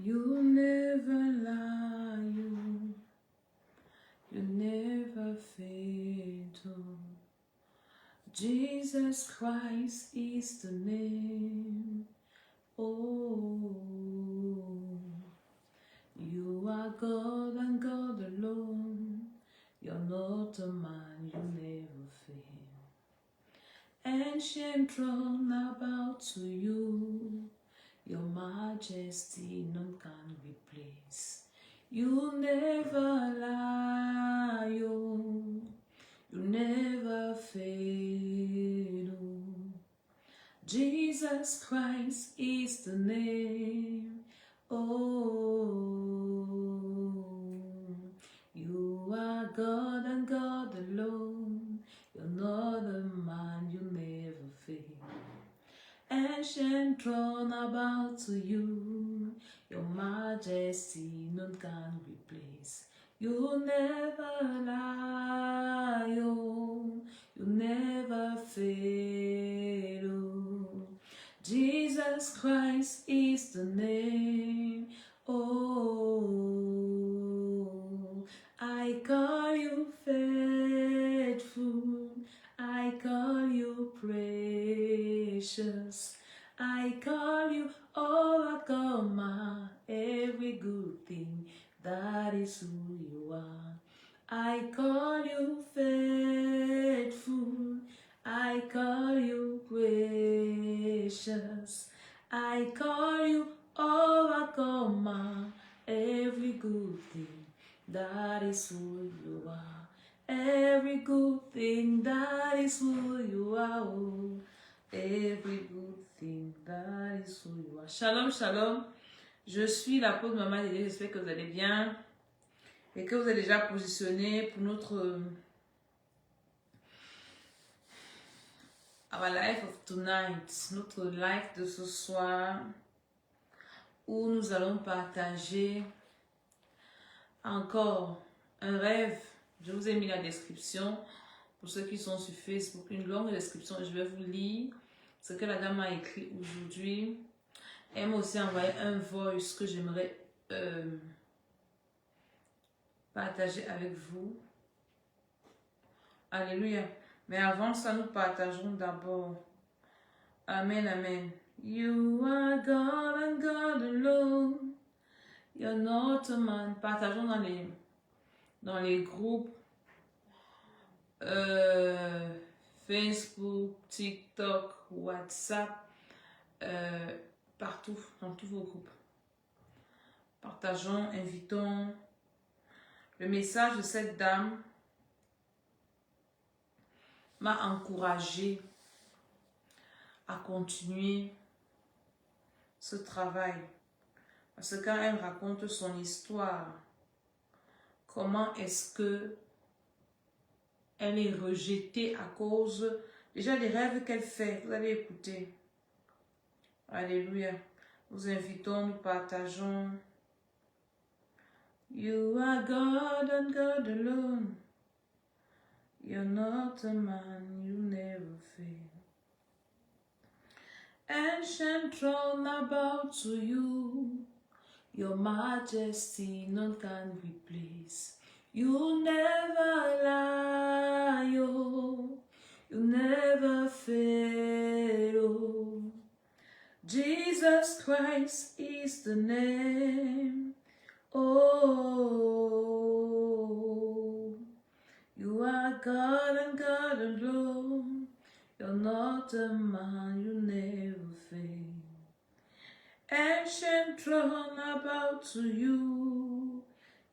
You never lie, you never fail. Jesus Christ is the name. Oh, you are God and God alone. You're not a man, you never fail. Ancient throne about to you, your majesty none can replace. You never lie, oh, you never fail. Oh. Jesus Christ is the name. Oh, you are God and God alone. You're not a man, you never fail. Ancient throne about to you, your majesty none can replace. You never lie, oh, you never fail. Oh. Jesus Christ is the name. Oh, I call you faithful. I call you precious. I call you overcomer. Every good thing, that is who you are. I call you faithful. I call you precious. I call you overcomer. Every good thing, that is who you are. Every good thing, that is who you are. Oh. Every good thing, that is who you are. Shalom, shalom. Je suis l'apôtre Maman Dédé. J'espère que vous allez bien et que vous êtes déjà positionné pour notre our life of tonight, notre life de ce soir, où nous allons partager encore un rêve. Je vous ai mis la description pour ceux qui sont sur Facebook, une longue description. Je vais vous lire ce que la dame a écrit aujourd'hui. Elle m'a aussi envoyé un voice que j'aimerais partager avec vous. Alléluia. Mais avant ça, nous partageons d'abord. Amen, amen. You are God and God alone. You're not a man. Partageons dans les groupes Facebook, TikTok, WhatsApp, partout, dans tous vos groupes. Partageons, invitons. Le message de cette dame m'a encouragée à continuer ce travail. Parce que quand elle raconte son histoire, comment est-ce que elle est rejetée à cause déjà des rêves qu'elle fait. Vous allez écouter. Alléluia. Nous invitons, nous partageons. You are God and God alone. You're not a man, you never fail. Ancient throne about to you, your majesty none can replace. You never lie, oh, you never fail. Oh. Jesus Christ is the name. Oh, you are God and God alone. You're not a man, you never fail. Ancient throne about to you,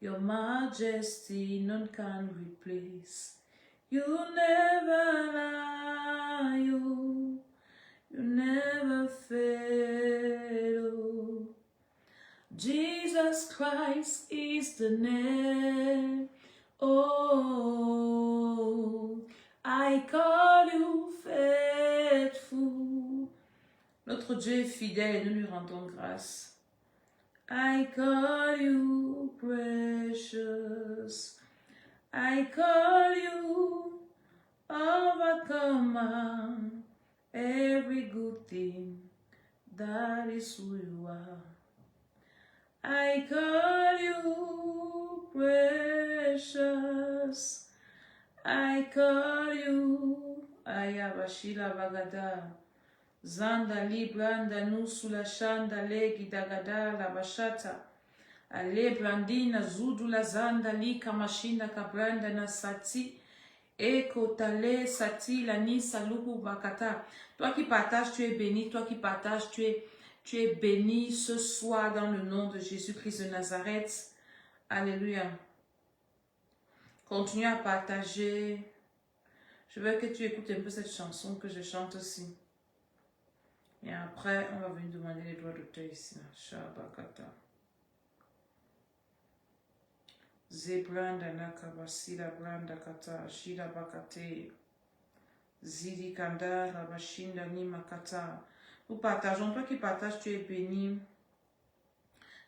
your majesty none can replace. You never lie, oh, you never fail. Jesus Christ is the name. Oh, I call you faithful. Notre Dieu est fidèle et nous lui rendons grâce. I call you precious. I call you overcomer. Every good thing, that is who you are. I call you precious. I call you Ayabashila Bagada. Zanda libranda nusula shanda legi dagada la bashata. Ale brandina zudula zanda lika machina kabranda na sati. Eko tale sati la nisa lubu bakata. Toi qui partages, tu es béni. Toi qui partages, tu es béni ce soir dans le nom de Jésus-Christ de Nazareth. Alléluia. Continue à partager. Je veux que tu écoutes un peu cette chanson que je chante aussi. Et après, on va venir demander les droits d'auteur ici. Shabakata. Zebranda nakabasila branda kata. Shila bakate. Zidi kanda rabashinda ni makata. Nous partageons. Toi qui partages, tu es béni.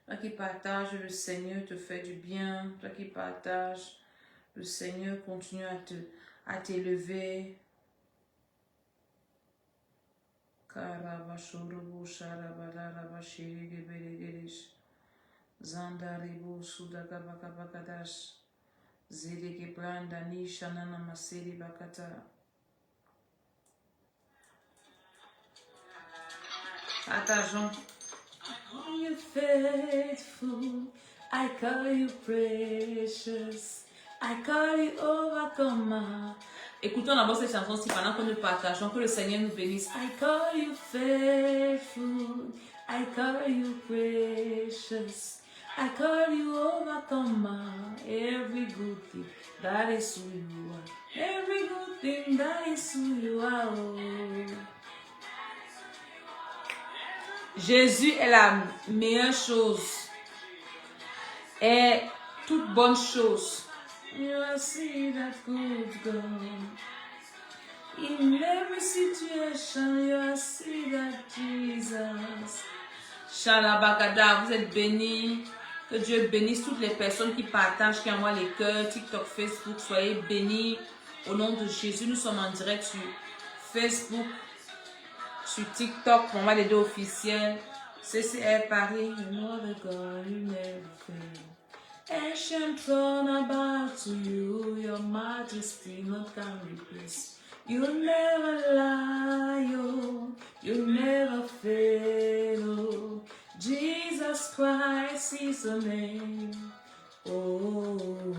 Toi qui partages, le Seigneur te fait du bien. Toi qui partages, le Seigneur continue à t'élever. Karabashurubu sharabala rabashiri gebelgerish. Zandaribu sudagabakabakadash. Zedeke branda ni shanana masiri bakata. Partageons. I call you faithful. I call you precious. I call you overcomer. Écoutons d'abord cette chanson-ci pendant que nous partageons, que le Seigneur nous bénisse. I call you faithful. I call you precious. I call you overcomer. Every good thing, that is who you are. Every good thing, that is who you are. Jésus est la meilleure chose. Et toute bonne chose. You are see that good God. In every situation, you are see that Jesus. Shalabakada, vous êtes bénis. Que Dieu bénisse toutes les personnes qui partagent, qui envoient les cœurs, TikTok, Facebook. Soyez bénis. Au nom de Jésus, nous sommes en direct sur Facebook, sur TikTok, on va les deux officiels. CCR Paris, you know the God, you never fail. Ancient throne about to you, your majesty not can replace. You never lie, oh, you never fail, oh. Jesus Christ is the name, oh.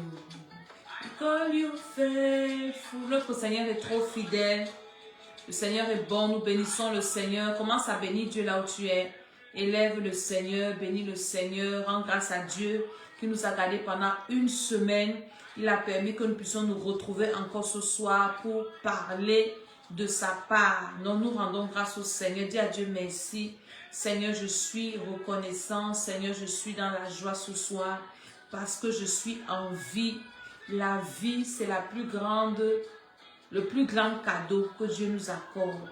We call you faithful. Notre Seigneur est trop fidèle. Le Seigneur est bon, nous bénissons le Seigneur. Commence à bénir Dieu là où tu es. Élève le Seigneur, bénis le Seigneur, rends grâce à Dieu qui nous a gardés pendant une semaine. Il a permis que nous puissions nous retrouver encore ce soir pour parler de sa part. Nous rendons grâce au Seigneur. Dis à Dieu merci. Seigneur, je suis reconnaissant. Seigneur, je suis dans la joie ce soir parce que je suis en vie. La vie, c'est le plus grand cadeau que Dieu nous accorde.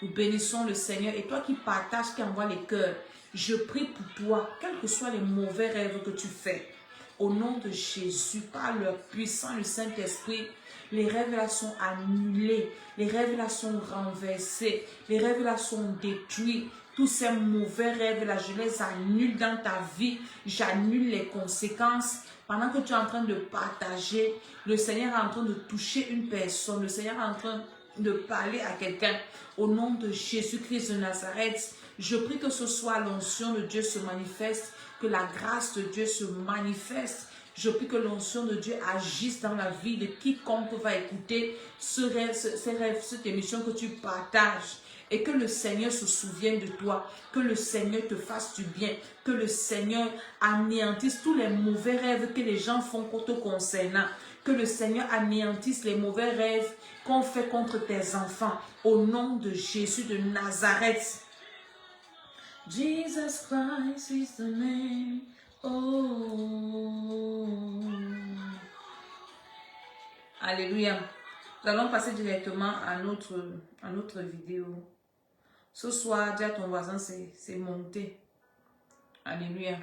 Nous bénissons le Seigneur. Et toi qui partages, qui envoie les cœurs, je prie pour toi, quels que soient les mauvais rêves que tu fais, au nom de Jésus, par le puissant du Saint-Esprit, les rêves là sont annulés, les rêves là sont renversés, les rêves là sont détruits. Tous ces mauvais rêves là, je les annule dans ta vie, j'annule les conséquences. Pendant que tu es en train de partager, le Seigneur est en train de toucher une personne, le Seigneur est en train de parler à quelqu'un. Au nom de Jésus-Christ de Nazareth, je prie que ce soit l'onction de Dieu se manifeste, que la grâce de Dieu se manifeste. Je prie que l'onction de Dieu agisse dans la vie de quiconque va écouter cette émission que tu partages. Et que le Seigneur se souvienne de toi, que le Seigneur te fasse du bien, que le Seigneur anéantisse tous les mauvais rêves que les gens font te concernant, que le Seigneur anéantisse les mauvais rêves qu'on fait contre tes enfants, au nom de Jésus de Nazareth. Jesus Christ is the name, oh. Alléluia. Nous allons passer directement à notre vidéo. Ce soir, dis à ton voisin, c'est monté. Alléluia.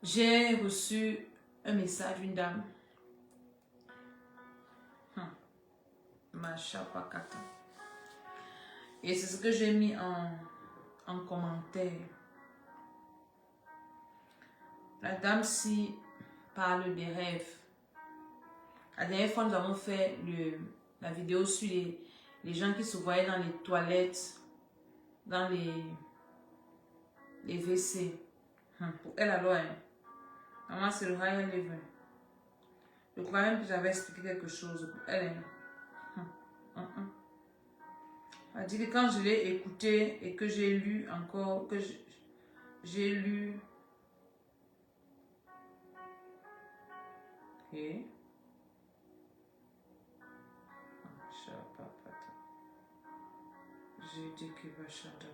J'ai reçu un message d'une dame. Machapakata. Et c'est ce que j'ai mis en commentaire. La dame-ci parle des rêves. La dernière fois, nous avons fait la vidéo sur les gens qui se voyaient dans les toilettes, dans les WC. Pour elle alors, hein. Maman, c'est le higher level. Je crois même que j'avais expliqué quelque chose pour elle. Elle a dit que quand je l'ai écouté et que j'ai lu encore, que j'ai lu. Ok. J'ai dit que va chanter.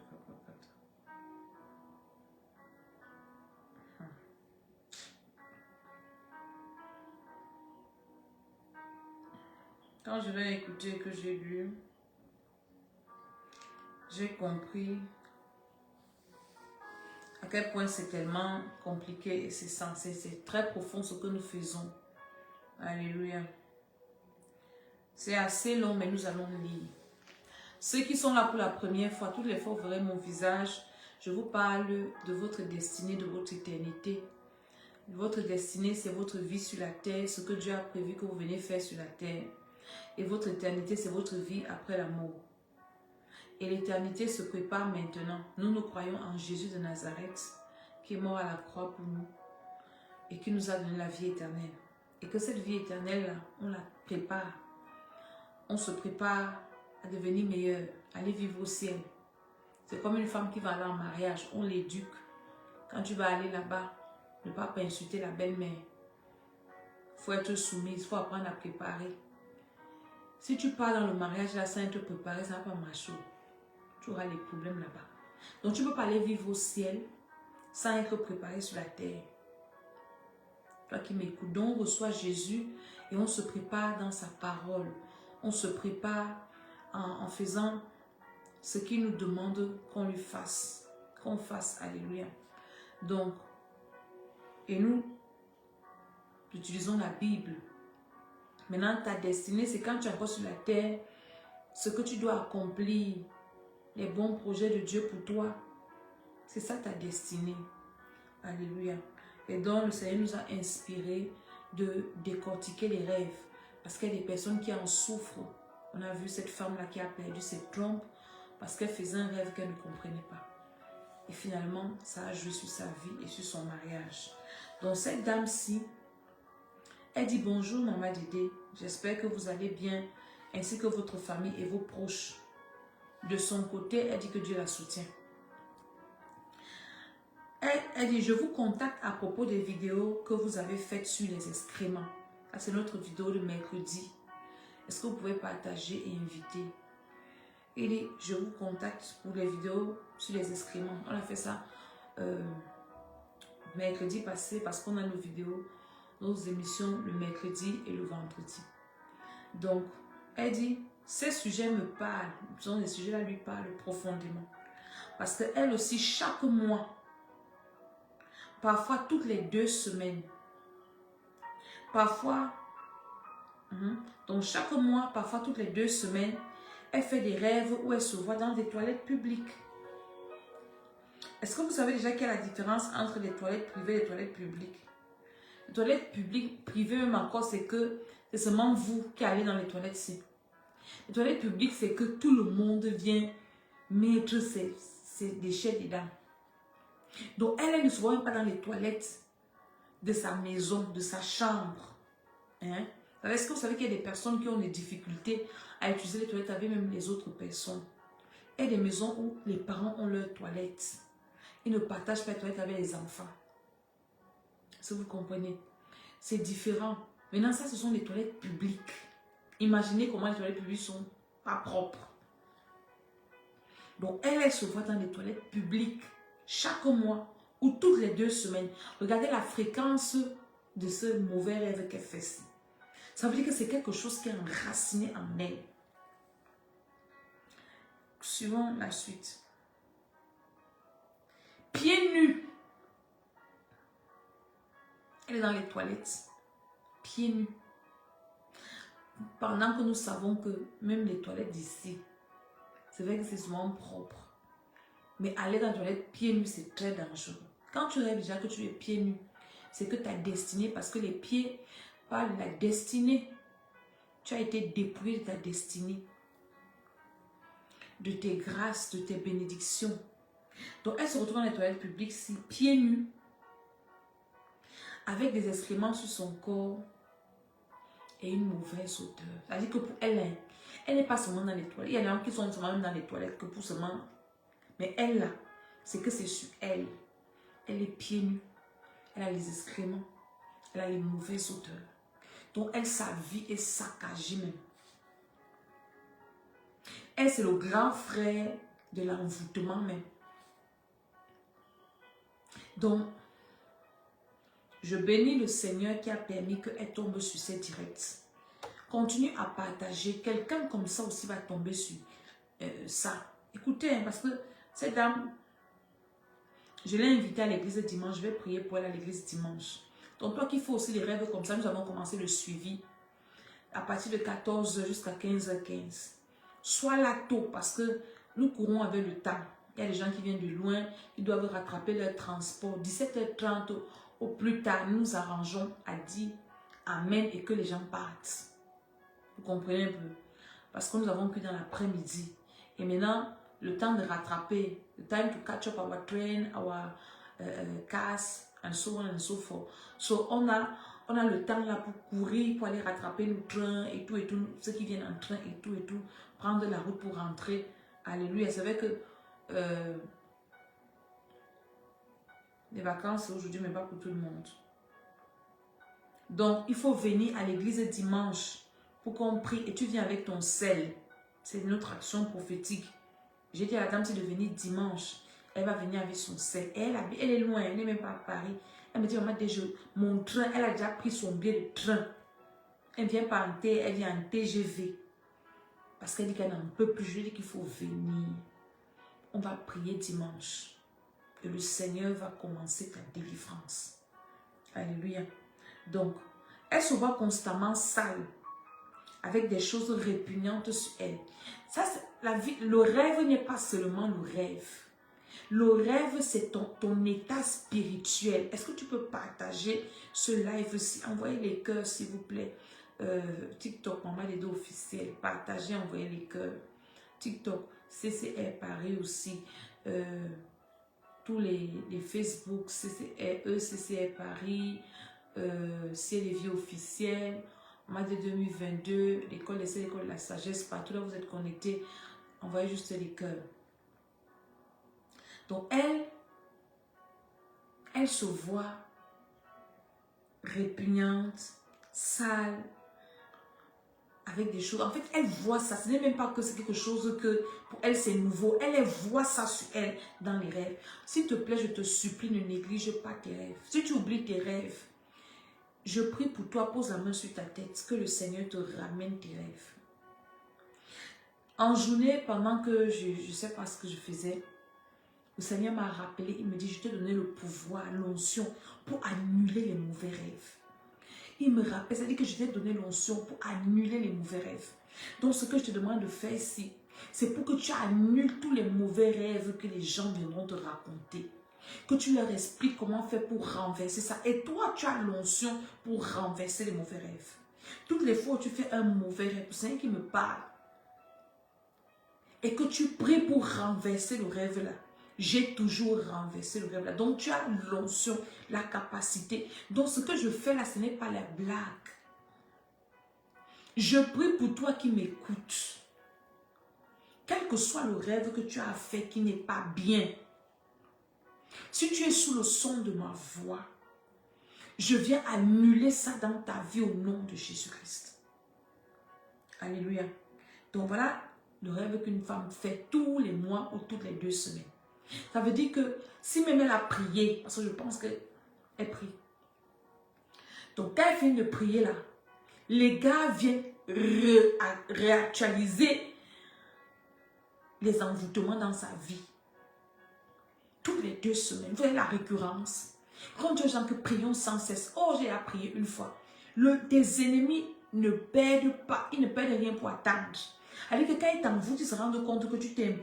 Quand je l'ai écouté et que j'ai lu, j'ai compris à quel point c'est tellement compliqué et c'est très profond ce que nous faisons. Alléluia. C'est assez long, mais nous allons lire. Ceux qui sont là pour la première fois, toutes les fois vous verrez mon visage, je vous parle de votre destinée, de votre éternité. Votre destinée, c'est votre vie sur la terre, ce que Dieu a prévu que vous venez faire sur la terre. Et votre éternité, c'est votre vie après la mort. Et l'éternité se prépare maintenant. Nous croyons en Jésus de Nazareth, qui est mort à la croix pour nous et qui nous a donné la vie éternelle. Et que cette vie éternelle-là, on la prépare. On se prépare à devenir meilleur, à aller vivre au ciel. C'est comme une femme qui va aller en mariage, on l'éduque. Quand tu vas aller là-bas, ne pas insulter la belle-mère. Il faut être soumise, il faut apprendre à préparer. Si tu pars dans le mariage là sans être préparé, ça ne va pas marcher. Tu auras les problèmes là-bas. Donc tu ne peux pas aller vivre au ciel sans être préparé sur la terre. Toi qui m'écoutes, donc on reçoit Jésus et on se prépare dans sa parole. On se prépare en faisant ce qu'il nous demande qu'on lui fasse. Qu'on fasse, alléluia. Donc, et nous utilisons la Bible. Maintenant, ta destinée, c'est quand tu es encore sur la terre, ce que tu dois accomplir, les bons projets de Dieu pour toi. C'est ça ta destinée. Alléluia. Et donc, le Seigneur nous a inspiré de décortiquer les rêves. Parce qu'il y a des personnes qui en souffrent. On a vu cette femme-là qui a perdu ses trompes parce qu'elle faisait un rêve qu'elle ne comprenait pas. Et finalement, ça a joué sur sa vie et sur son mariage. Donc, cette dame-ci, elle dit bonjour Maman Dédé, j'espère que vous allez bien, ainsi que votre famille et vos proches. De son côté, elle dit que Dieu la soutient. Elle dit, je vous contacte à propos des vidéos que vous avez faites sur les excréments. C'est notre vidéo de mercredi. Est-ce que vous pouvez partager et inviter? Elle dit, je vous contacte pour les vidéos sur les excréments. On a fait ça mercredi passé parce qu'on a nos vidéos, nos émissions le mercredi et le vendredi. Donc, elle dit, ces sujets me parlent. Ces sujets-là lui parlent profondément. Parce qu'elle aussi, chaque mois, parfois toutes les 2 semaines, parfois, donc chaque mois, parfois toutes les 2 semaines, elle fait des rêves où elle se voit dans des toilettes publiques. Est-ce que vous savez déjà quelle est la différence entre les toilettes privées et les toilettes publiques? Les toilettes publiques, privées même encore, c'est que c'est seulement vous qui allez dans les toilettes-ci. Les toilettes publiques, c'est que tout le monde vient mettre ses déchets dedans. Donc, elle ne se voit même pas dans les toilettes de sa maison, de sa chambre. Est-ce que vous savez qu'il y a des personnes qui ont des difficultés à utiliser les toilettes avec même les autres personnes? Il y a des maisons où les parents ont leurs toilettes. Ils ne partagent pas les toilettes avec les enfants. Si vous comprenez, c'est différent. Maintenant, ça, ce sont les toilettes publiques. Imaginez comment les toilettes publiques sont pas propres. Donc, elle se voit dans les toilettes publiques chaque mois ou toutes les 2 semaines. Regardez la fréquence de ce mauvais rêve qu'elle fait. Ça veut dire que c'est quelque chose qui est enraciné en elle. Suivons la suite. Pieds nus. Elle est dans les toilettes. Pieds nus. Pendant que nous savons que même les toilettes d'ici, c'est vrai que c'est souvent propre. Mais aller dans les toilettes pieds nus, c'est très dangereux. Quand tu rêves déjà que tu es pieds nus, c'est que ta destinée, parce que les pieds parlent de la destinée. Tu as été dépouillé de ta destinée, de tes grâces, de tes bénédictions. Donc, elle se retrouve dans les toilettes publiques, pieds nus, avec des excréments sur son corps et une mauvaise odeur. C'est-à-dire que pour elle, elle n'est pas seulement dans les toilettes. Il y a des gens qui sont seulement dans les toilettes que pour seulement... Mais elle, là, c'est que c'est sur elle. Elle est pieds nus. Elle a les excréments. Elle a les mauvaises odeurs. Donc, elle, sa vie est saccagée même. Elle, c'est le grand frère de l'envoûtement même. Donc, je bénis le Seigneur qui a permis qu'elle tombe sur ces directs. Continue à partager. Quelqu'un comme ça aussi va tomber sur ça. Écoutez, hein, parce que cette dame, je l'ai invitée à l'église dimanche. Je vais prier pour elle à l'église dimanche. Donc, toi qui fais aussi des rêves comme ça, nous avons commencé le suivi à partir de 14h jusqu'à 15h15. Sois là tôt parce que nous courons avec le temps. Il y a des gens qui viennent de loin, ils doivent rattraper leur transport. 17h30 au plus tard, nous nous arrangeons à dire Amen et que les gens partent. Vous comprenez un peu? Parce que nous avons que dans l'après-midi. Et maintenant, le temps de rattraper, the time to catch up our train, our cars, and so on and so forth. So, on a le temps là pour courir, pour aller rattraper le train et tout, ceux qui viennent en train et tout, prendre la route pour rentrer. Alléluia. C'est vrai que les vacances aujourd'hui, mais pas pour tout le monde. Donc, il faut venir à l'église dimanche pour qu'on prie et tu viens avec ton sel. C'est notre action prophétique. J'ai dit à la dame, c'est de venir dimanche. Elle va venir avec son sel. Elle est loin, elle n'est même pas à Paris. Elle me dit, maman, mon train, elle a déjà pris son billet de train. Elle vient pas en T, elle vient en TGV. Parce qu'elle dit qu'elle n'en peut plus. Je lui dis qu'il faut venir. On va prier dimanche. Et le Seigneur va commencer ta délivrance. Alléluia. Donc, elle se voit constamment sale. Avec des choses répugnantes sur elle. Ça, la vie, le rêve n'est pas seulement le rêve. Le rêve, c'est ton état spirituel. Est-ce que tu peux partager ce live-ci? Envoyez les cœurs, s'il vous plaît. TikTok, Maman les deux officiels. Partagez, envoyez les cœurs. TikTok, CCR Paris aussi. Tous les Facebook, CCR Paris, Ciel et Vie officiel. Maman de 2022, l'école des l'école de la sagesse. Partout là, vous êtes connectés. Envoyez juste les cœurs. Donc, elle se voit répugnante, sale, avec des choses. En fait, elle voit ça. Ce n'est même pas que c'est quelque chose que pour elle c'est nouveau. Elle voit ça sur elle dans les rêves. S'il te plaît, je te supplie, ne néglige pas tes rêves. Si tu oublies tes rêves, je prie pour toi, pose la main sur ta tête, que le Seigneur te ramène tes rêves. En journée, pendant que je ne sais pas ce que je faisais, le Seigneur m'a rappelé, il me dit, je t'ai donné le pouvoir, l'onction pour annuler les mauvais rêves. Il me rappelle, ça dit que je t'ai donné l'onction pour annuler les mauvais rêves. Donc ce que je te demande de faire ici, c'est pour que tu annules tous les mauvais rêves que les gens viendront te raconter. Que tu leur expliques comment faire pour renverser ça. Et toi, tu as l'onction pour renverser les mauvais rêves. Toutes les fois où tu fais un mauvais rêve, c'est un qui me parle. Et que tu pries pour renverser le rêve là. J'ai toujours renversé le rêve là. Donc tu as l'onction, la capacité. Donc ce que je fais là, ce n'est pas la blague. Je prie pour toi qui m'écoutes. Quel que soit le rêve que tu as fait qui n'est pas bien. Si tu es sous le son de ma voix, je viens annuler ça dans ta vie au nom de Jésus-Christ. Alléluia. Donc voilà le rêve qu'une femme fait tous les mois ou toutes les 2 semaines. Ça veut dire que si même elle a prié, parce que je pense qu'elle prie. Donc quand elle finit de prier là, les gars viennent réactualiser les envoûtements dans sa vie. Toutes les 2 semaines, vous voyez la récurrence. Quand tu as des gens qui prient sans cesse, oh j'ai prié une fois. Tes ennemis ne perdent pas, ils ne perdent rien pour attendre. Alors que quand il t'envoûte, il se rend compte que tu t'es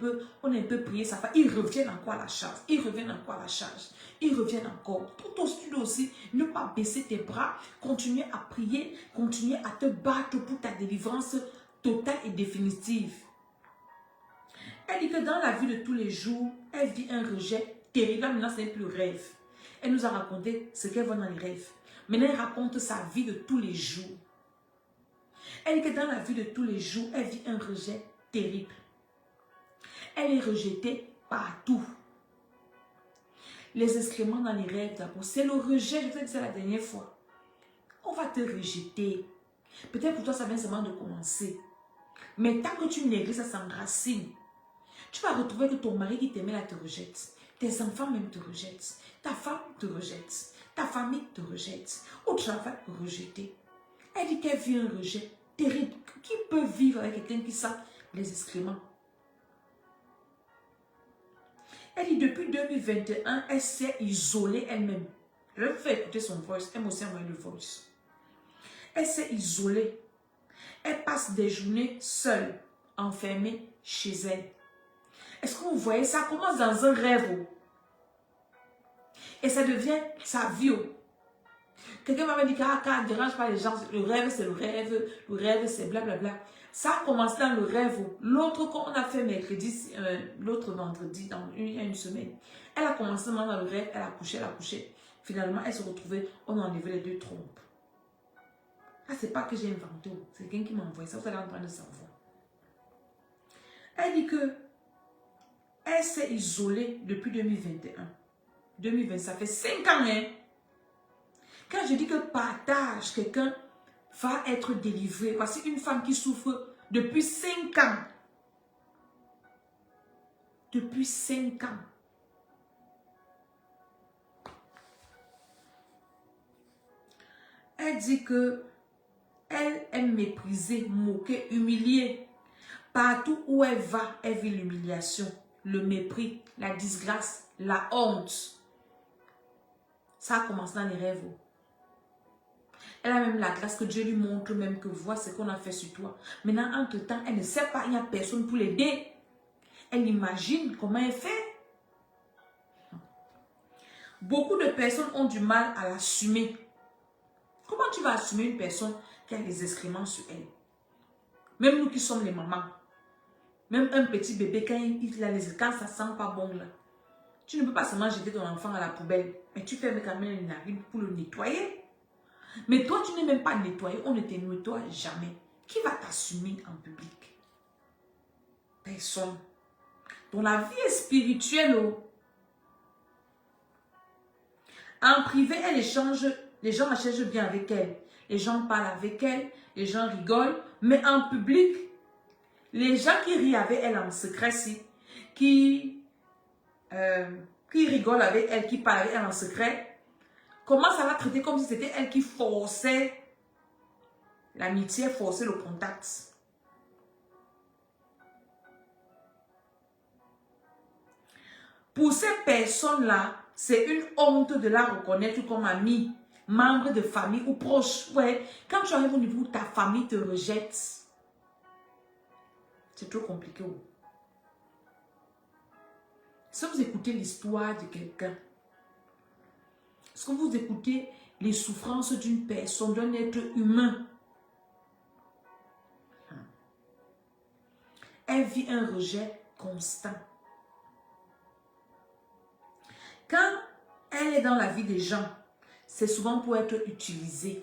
on est un peu prié, ça fait, ils reviennent encore à la charge, ils reviennent encore à la charge, ils reviennent encore. Tout aussi, tu dois aussi ne pas baisser tes bras, continuer à prier, continuer à te battre pour ta délivrance totale et définitive. Elle dit que dans la vie de tous les jours, elle vit un rejet terrible. Maintenant, ce n'est plus rêve. Elle nous a raconté ce qu'elle voit dans les rêves. Maintenant, elle raconte sa vie de tous les jours. Elle dit que dans la vie de tous les jours, elle vit un rejet terrible. Elle est rejetée partout. Les excréments dans les rêves d'abord, c'est le rejet, je te disais la dernière fois. On va te rejeter. Peut-être pour toi, ça vient seulement de commencer. Mais tant que tu négres, ça s'enracine. Tu vas retrouver que ton mari qui t'aimait là te rejette. Tes enfants même te rejettent. Ta femme te rejette. Ta famille te rejette. Au travail, rejeté. Elle dit qu'elle vit un rejet terrible. Qui peut vivre avec quelqu'un qui sent les excréments? Elle dit depuis 2021, elle s'est isolée elle-même. Je vais vous faire écouter son voice. Elle m'a aussi envoyé le voice. Elle s'est isolée. Elle passe des journées seule, enfermée chez elle. Est-ce que vous voyez, ça commence dans un rêve. Et ça devient sa vie. Quelqu'un m'avait dit, car ne dérange pas les gens, le rêve c'est le rêve c'est blablabla. Ça a commencé dans le rêve. L'autre qu'on a fait mercredi, l'autre vendredi, il y a une semaine. Elle a commencé dans le rêve, elle a couché. Finalement, elle se retrouvait, on a enlevé les deux trompes. Ah, c'est pas que j'ai inventé, c'est quelqu'un qui m'a envoyé ça, vous allez entendre de savoir. Elle dit que elle s'est isolée depuis 2021. 2020, ça fait 5 ans, hein. Quand je dis que partage, quelqu'un va être délivré. Voici une femme qui souffre depuis 5 ans. Depuis 5 ans. Elle dit que elle est méprisée, moquée, humiliée. Partout où elle va, elle vit l'humiliation, le mépris, la disgrâce, la honte. Ça a commencé dans les rêves. Elle a même la grâce que Dieu lui montre même que vois ce qu'on a fait sur toi. Maintenant, entre-temps, elle ne sait pas, il n'y a personne pour l'aider. Elle imagine comment elle fait. Beaucoup de personnes ont du mal à l'assumer. Comment tu vas assumer une personne qui a des excréments sur elle? Même nous qui sommes les mamans. Même un petit bébé, quand ça sent pas bon là, tu ne peux pas seulement jeter ton enfant à la poubelle. Mais tu fermes quand même les narines pour le nettoyer. Mais toi, tu n'es même pas nettoyé. On ne te nettoie jamais. Qui va t'assumer en public? Personne. Donc la vie est spirituelle. En privé, elle échange. Les gens échangent bien avec elle. Les gens parlent avec elle. Les gens rigolent. Mais en public, les gens qui rient avec elle en secret, qui rigolent avec elle, qui parlent avec elle en secret, commencent à la traiter comme si c'était elle qui forçait l'amitié, forçait le contact. Pour ces personnes-là, c'est une honte de la reconnaître comme amie, membre de famille ou proche. Ouais, quand tu arrives au niveau où ta famille te rejette, c'est trop compliqué. Si vous écoutez l'histoire de quelqu'un, est-ce que vous écoutez les souffrances d'une personne, d'un être humain? Elle vit un rejet constant. Quand elle est dans la vie des gens, c'est souvent pour être utilisée.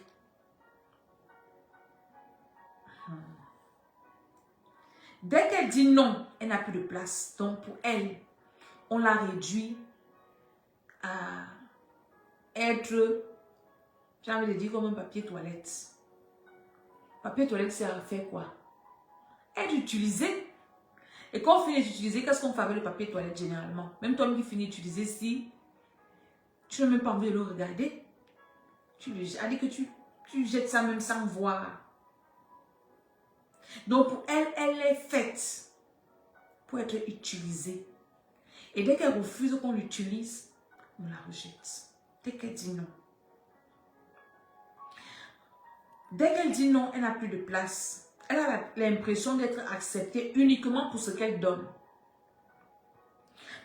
Dès qu'elle dit non, elle n'a plus de place. Donc pour elle, on la réduit à être, j'ai envie de dire, comme un papier toilette. Papier toilette, ça fait quoi? Être utilisé. Et quand on finit d'utiliser, qu'est-ce qu'on fait avec le papier toilette généralement? Même toi qui finis d'utiliser, si tu n'as même pas envie de le regarder, allez que tu jettes ça même sans voir. Donc pour elle, elle est faite pour être utilisée. Et dès qu'elle refuse qu'on l'utilise, on la rejette. Dès qu'elle dit non. Dès qu'elle dit non, elle n'a plus de place Elle a l'impression d'être acceptée uniquement pour ce qu'elle donne.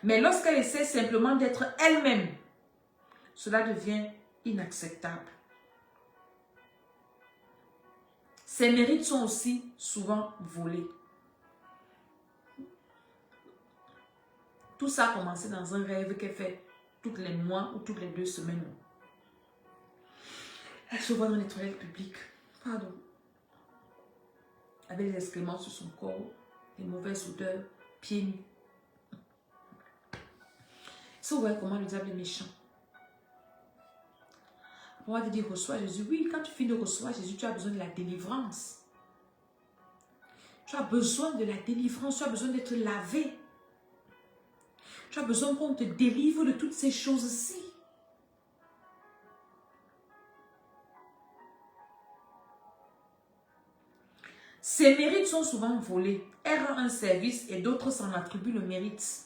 Mais lorsqu'elle essaie simplement d'être elle-même, cela devient inacceptable. Ses mérites sont aussi souvent volés. Tout ça a commencé dans un rêve qu'elle fait tous les mois ou toutes les 2 semaines. Elle se voit dans les toilettes publiques. Pardon. Avec les excréments sur son corps, les mauvaises odeurs, pieds nus. Si vous voyez comment le diable est méchant. On va te dire, reçois Jésus. Oui, quand tu finis de recevoir Jésus, tu as besoin de la délivrance. Tu as besoin de la délivrance, tu as besoin d'être lavé. Tu as besoin qu'on te délivre de toutes ces choses-ci. Ses mérites sont souvent volés. Elle rend un service et d'autres s'en attribuent le mérite.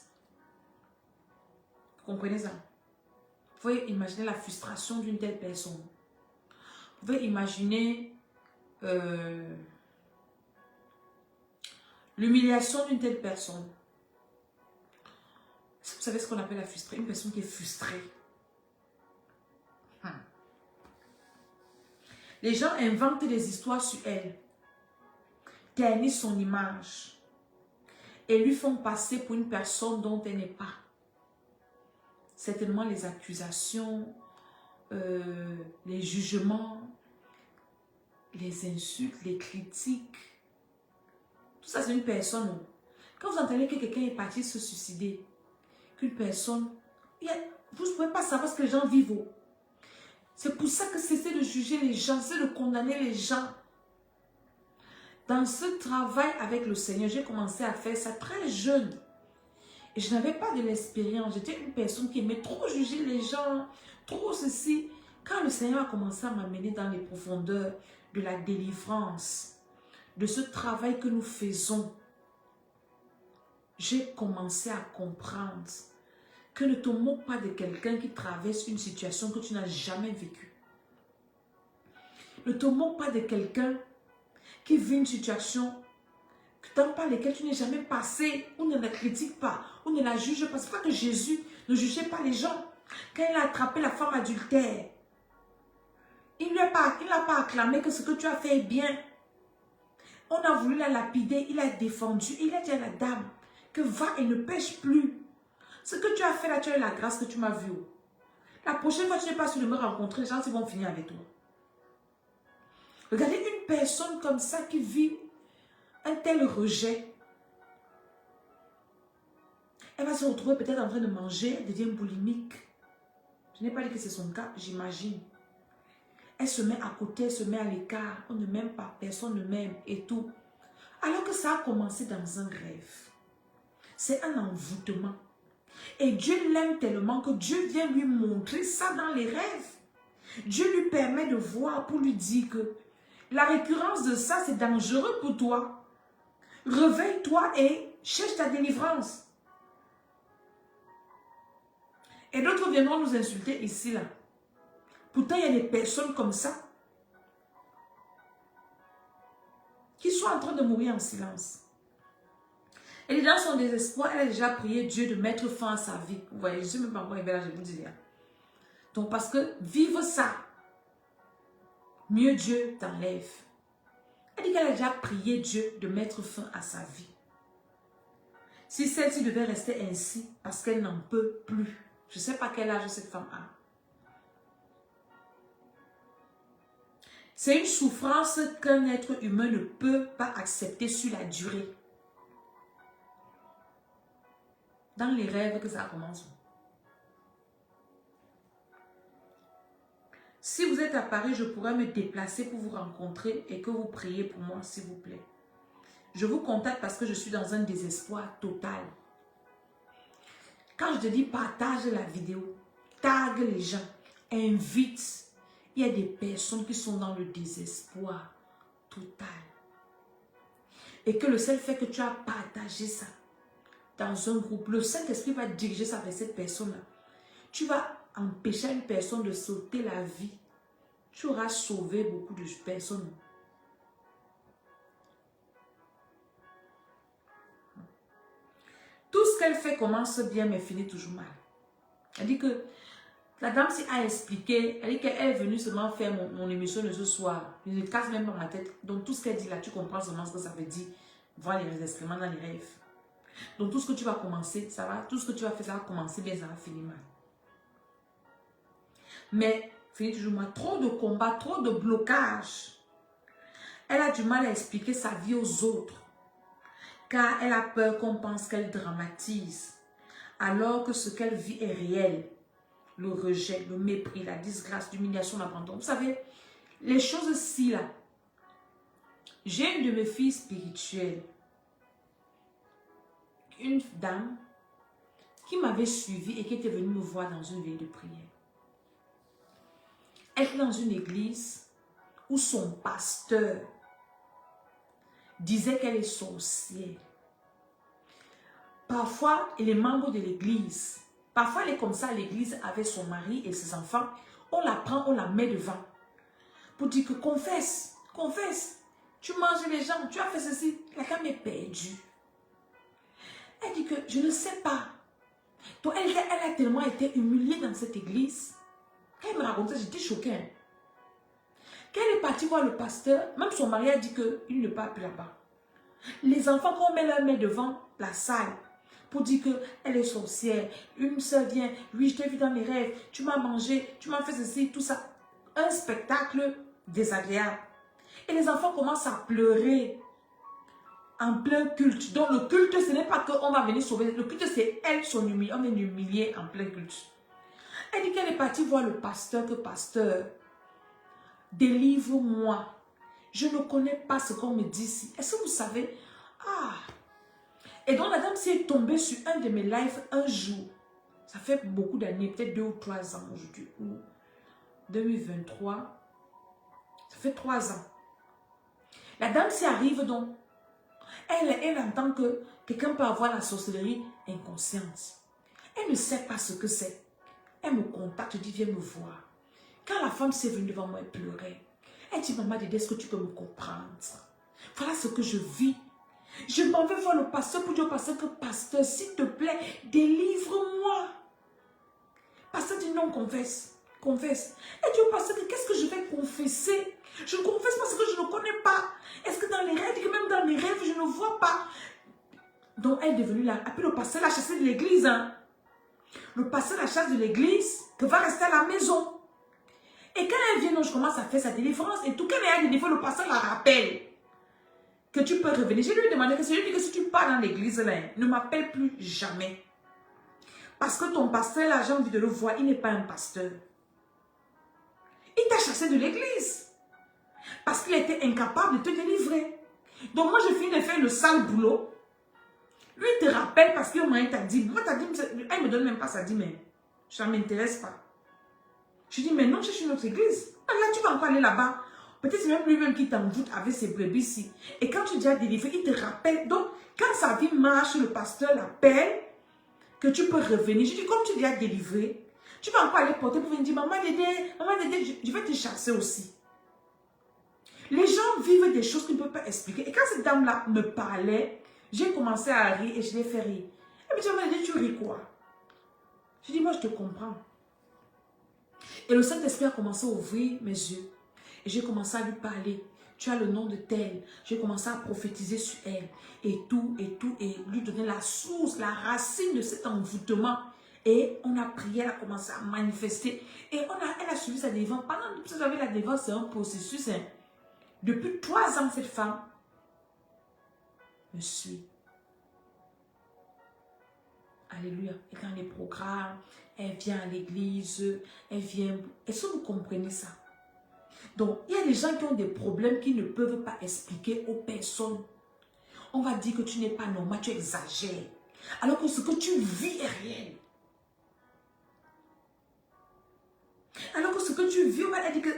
Vous comprenez ça? Vous pouvez imaginer la frustration d'une telle personne. Vous pouvez imaginer l'humiliation d'une telle personne. Vous savez ce qu'on appelle la frustration? Une personne qui est frustrée. Les gens inventent des histoires sur elle, ternissent son image et lui font passer pour une personne dont elle n'est pas. Certainement les accusations, les jugements, les insultes, les critiques. Tout ça, c'est une personne. Quand vous entendez que quelqu'un est parti se suicider, qu'une personne, vous ne pouvez pas savoir ce que les gens vivent. C'est pour ça que cessez de juger les gens, c'est de condamner les gens. Dans ce travail avec le Seigneur, j'ai commencé à faire ça très jeune. Et je n'avais pas de l'expérience. J'étais une personne qui aimait trop juger les gens, trop ceci. Quand le Seigneur a commencé à m'amener dans les profondeurs de la délivrance, de ce travail que nous faisons, j'ai commencé à comprendre que ne te moque pas de quelqu'un qui traverse une situation que tu n'as jamais vécue. Ne te moque pas de quelqu'un qui vit une situation par laquelle tu n'es jamais passé, ou ne la critique pas, ou ne la juge pas. C'est pas que Jésus ne jugeait pas les gens. Quand il a attrapé la femme adultère, il ne l'a pas acclamé que ce que tu as fait est bien. On a voulu la lapider, il a défendu, il a dit à la dame que va et ne pêche plus. Ce que tu as fait là, tu as eu la grâce que tu m'as vu. La prochaine fois, tu n'es pas sûr de me rencontrer, les gens vont finir avec toi. Regardez une personne comme ça qui vit un tel rejet. Elle va se retrouver peut-être en train de manger, elle devient boulimique. Je n'ai pas dit que c'est son cas, j'imagine. Elle se met à côté, elle se met à l'écart. On ne m'aime pas, personne ne m'aime et tout. Alors que ça a commencé dans un rêve. C'est un envoûtement. Et Dieu l'aime tellement que Dieu vient lui montrer ça dans les rêves. Dieu lui permet de voir pour lui dire que la récurrence de ça, c'est dangereux pour toi. Réveille-toi et cherche ta délivrance. Et d'autres viendront nous insulter ici, là. Pourtant, il y a des personnes comme ça qui sont en train de mourir en silence. Et dans son désespoir, elle a déjà prié Dieu de mettre fin à sa vie. Vous voyez, je ne suis même pas encore arrivée là, je vous dis. Donc, parce que vivre ça, mieux Dieu t'enlève. Elle dit qu'elle a déjà prié Dieu de mettre fin à sa vie. Si celle-ci devait rester ainsi, parce qu'elle n'en peut plus. Je ne sais pas quel âge cette femme a. C'est une souffrance qu'un être humain ne peut pas accepter sur la durée. Dans les rêves que ça commence. Si vous êtes à Paris, je pourrais me déplacer pour vous rencontrer et que vous priez pour moi, s'il vous plaît. Je vous contacte parce que je suis dans un désespoir total. Quand je te dis partage la vidéo, tag les gens, invite. Il y a des personnes qui sont dans le désespoir total. Et que le seul fait que tu as partagé ça dans un groupe, le Saint-Esprit va diriger ça vers cette personne-là. Tu vas empêcher une personne de sauter la vie. Tu auras sauvé beaucoup de personnes. Tout ce qu'elle fait commence bien, mais finit toujours mal. Elle dit que la dame a expliqué, elle dit qu'elle est venue seulement faire mon émission de ce soir. Je ne casse même pas ma tête. Donc tout ce qu'elle dit là, tu comprends seulement ce que ça veut dire. Voir les excréments dans les rêves. Donc tout ce que tu vas commencer, ça va, tout ce que tu vas faire, ça va commencer bien, ça va finir mal. Mais, finit toujours mal. Trop de combats, trop de blocages. Elle a du mal à expliquer sa vie aux autres. Car elle a peur qu'on pense qu'elle dramatise. Alors que ce qu'elle vit est réel. Le rejet, le mépris, la disgrâce, l'humiliation, l'abandon. Vous savez, les choses-ci là. J'ai une de mes filles spirituelles. Une dame qui m'avait suivi et qui était venue me voir dans une veille de prière. Elle était dans une église où son pasteur disait qu'elle est sorcière. Parfois, les membres de l'église, parfois elle est comme ça à l'église avec son mari et ses enfants, on la prend, on la met devant pour dire que confesse, confesse, tu manges les gens, tu as fait ceci, la femme est perdue. Elle dit que je ne sais pas. Donc elle a tellement été humiliée dans cette église. Quand elle me racontait, j'étais choquée. Hein. Quand elle est partie voir le pasteur, même son mari a dit qu'il ne part plus là-bas. Les enfants, quand on met leur main devant la salle pour dire qu'elle est sorcière, une soeur vient, oui, je t'ai vu dans mes rêves, tu m'as mangé, tu m'as fait ceci, tout ça. Un spectacle désagréable. Et les enfants commencent à pleurer en plein culte. Donc le culte, ce n'est pas qu'on va venir sauver. Le culte, c'est elle, son humilié. On est humilié en plein culte. Elle dit qu'elle est partie voir le pasteur, que pasteur, délivre-moi. Je ne connais pas ce qu'on me dit ici. Est-ce que vous savez? Ah! Et donc la dame s'est tombée sur un de mes lives un jour. Ça fait beaucoup d'années, peut-être 2 ou 3 ans aujourd'hui. 2023. Ça fait 3 ans. La dame s'y arrive donc. Elle entend que quelqu'un peut avoir la sorcellerie inconsciente. Elle ne sait pas ce que c'est. Elle me contacte, je dis viens me voir. Quand la femme s'est venue devant moi, elle pleurait. Elle dit maman Dédé, est-ce que tu peux me comprendre? Voilà ce que je vis. Je m'en vais voir le pasteur pour dire au pasteur que pasteur, s'il te plaît, délivre-moi. Pasteur dit non, confesse. Confesse. Elle dit au pasteur, qu'est-ce que je vais confesser? Je ne confesse pas ce que je ne connais pas. Est-ce que dans les rêves, que même dans mes rêves, je ne vois pas? Donc elle est devenue là. Après le pasteur l'a chassée de l'église. Hein. Le pasteur la chasse de l'église, que va rester à la maison. Et quand elle vient, donc, je commence à faire sa délivrance. Et tout, quand elle a délivré, le pasteur la rappelle. Que tu peux revenir. Je lui ai demandé que c'est lui dit que si tu pars dans l'église, là, ne m'appelle plus jamais. Parce que ton pasteur, là, j'ai envie de le voir, il n'est pas un pasteur. Il t'a chassé de l'église. Parce qu'il était incapable de te délivrer. Donc moi, je finis de faire le sale boulot. Lui, il te rappelle parce que moi, il t'a dit. Moi, t'as dit, elle ne me donne même pas ça, dit, mais ça ne m'intéresse pas. Je dis, mais non, je suis notre église. Ah, là, tu vas encore aller là-bas. Peut-être c'est même lui-même qui t'envoûte avec ses brebis-ci. Et quand tu dis à délivrer, il te rappelle. Donc, quand sa vie marche, le pasteur l'appelle, que tu peux revenir. Je dis, comme tu dis à délivrer, tu vas encore aller porter pour venir dire, maman Dédé, je vais te chasser aussi. Les gens vivent des choses qu'ils ne peuvent pas expliquer. Et quand cette dame-là me parlait, j'ai commencé à rire et je l'ai fait rire. Elle me dit, maman Dédé, tu ris quoi? Je dis, moi, je te comprends. Et le Saint-Esprit a commencé à ouvrir mes yeux. Et j'ai commencé à lui parler. Tu as le nom de tel. J'ai commencé à prophétiser sur elle. Et tout. Et lui donner la source, la racine de cet envoûtement. Et on a prié, elle a commencé à manifester. Et elle a suivi sa délivrance. Pendant que vous savez, la délivrance, c'est un processus. Hein. Depuis 3 ans, cette femme me suit. Alléluia. Et dans les programmes, elle vient à l'église, elle vient. Est-ce que vous comprenez ça? Donc, il y a des gens qui ont des problèmes qu'ils ne peuvent pas expliquer aux personnes. On va dire que tu n'es pas normal, tu exagères. Alors que ce que tu vis est réel. Alors que ce que tu vis,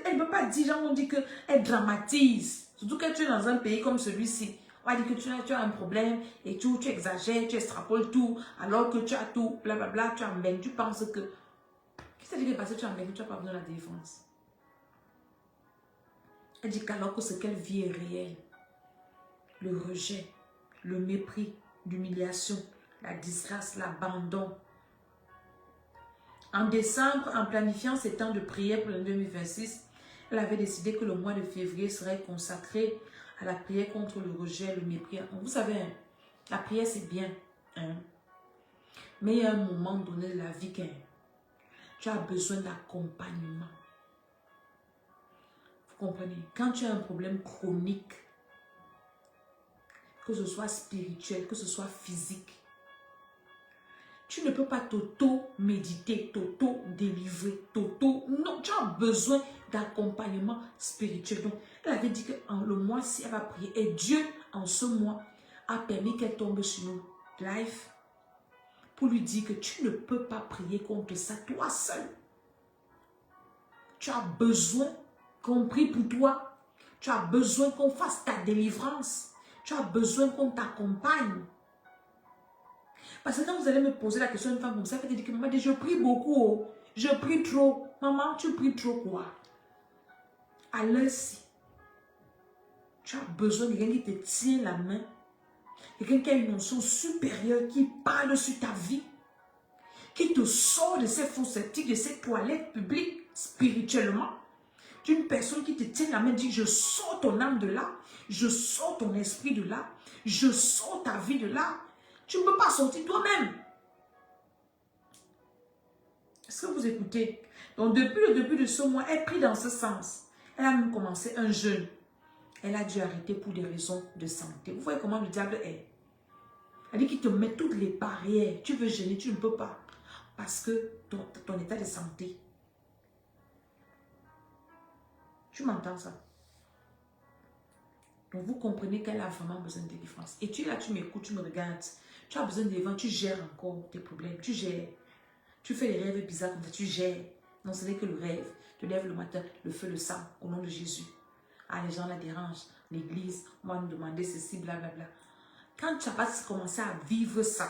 elle ne peut pas dire, on dit qu'elle dramatise. Surtout quand tu es dans un pays comme celui-ci. On va dire que tu as un problème et tu exagères, tu extrapoles tout, alors que tu as tout, blablabla, tu emmènes, tu penses que... Qu'est-ce que ça dit parce que tu emmènes, tu n'as pas besoin de la défense. Elle dit qu'alors que ce qu'elle vit est réel, le rejet, le mépris, l'humiliation, la disgrâce, l'abandon. En décembre, en planifiant ces temps de prière pour le 2026, elle avait décidé que le mois de février serait consacré à la prière contre le rejet, le mépris. Vous savez, hein, la prière c'est bien, hein, mais il y a un moment donné de la vie que tu as besoin d'accompagnement. Vous comprenez? Quand tu as un problème chronique, que ce soit spirituel, que ce soit physique, tu ne peux pas t'auto-méditer, t'auto-délivrer, Non, tu as besoin d'accompagnement spirituel. Donc, elle avait dit que le mois-ci, elle va prier. Et Dieu, en ce mois, a permis qu'elle tombe sur nous live pour lui dire que tu ne peux pas prier contre ça, toi seul. Tu as besoin qu'on prie pour toi. Tu as besoin qu'on fasse ta délivrance. Tu as besoin qu'on t'accompagne. Parce que quand vous allez me poser la question d'une femme comme ça, elle va te dire que maman, je prie beaucoup, oh. Je prie trop. Maman, tu pries trop quoi? À l'heure-ci, tu as besoin de quelqu'un qui te tient la main. Quelqu'un qui a une notion supérieure, qui parle sur ta vie, qui te sort de ces faux sceptiques, de ces toilettes publiques spirituellement. D'une personne qui te tient la main, dit je sors ton âme de là, je sors ton esprit de là, je sors ta vie de là. Tu ne peux pas sortir toi-même. Est-ce que vous écoutez? Donc depuis le début de ce mois, elle prie dans ce sens. Elle a même commencé un jeûne. Elle a dû arrêter pour des raisons de santé. Vous voyez comment le diable est? Elle dit qu'il te met toutes les barrières. Tu veux jeûner, tu ne peux pas. Parce que ton état de santé. Tu m'entends ça? Donc vous comprenez qu'elle a vraiment besoin de délivrance. Et tu es là, tu m'écoutes, tu me regardes. Tu as besoin de délivrance, tu gères encore tes problèmes. Tu gères. Tu fais des rêves bizarres comme ça, tu gères. Non, ce n'est que le rêve. Tu te lèves le matin, le feu, le sang, au nom de Jésus. Ah, les gens la dérangent. L'église, moi, nous demander ceci, blablabla. Quand tu vas commencer à vivre ça,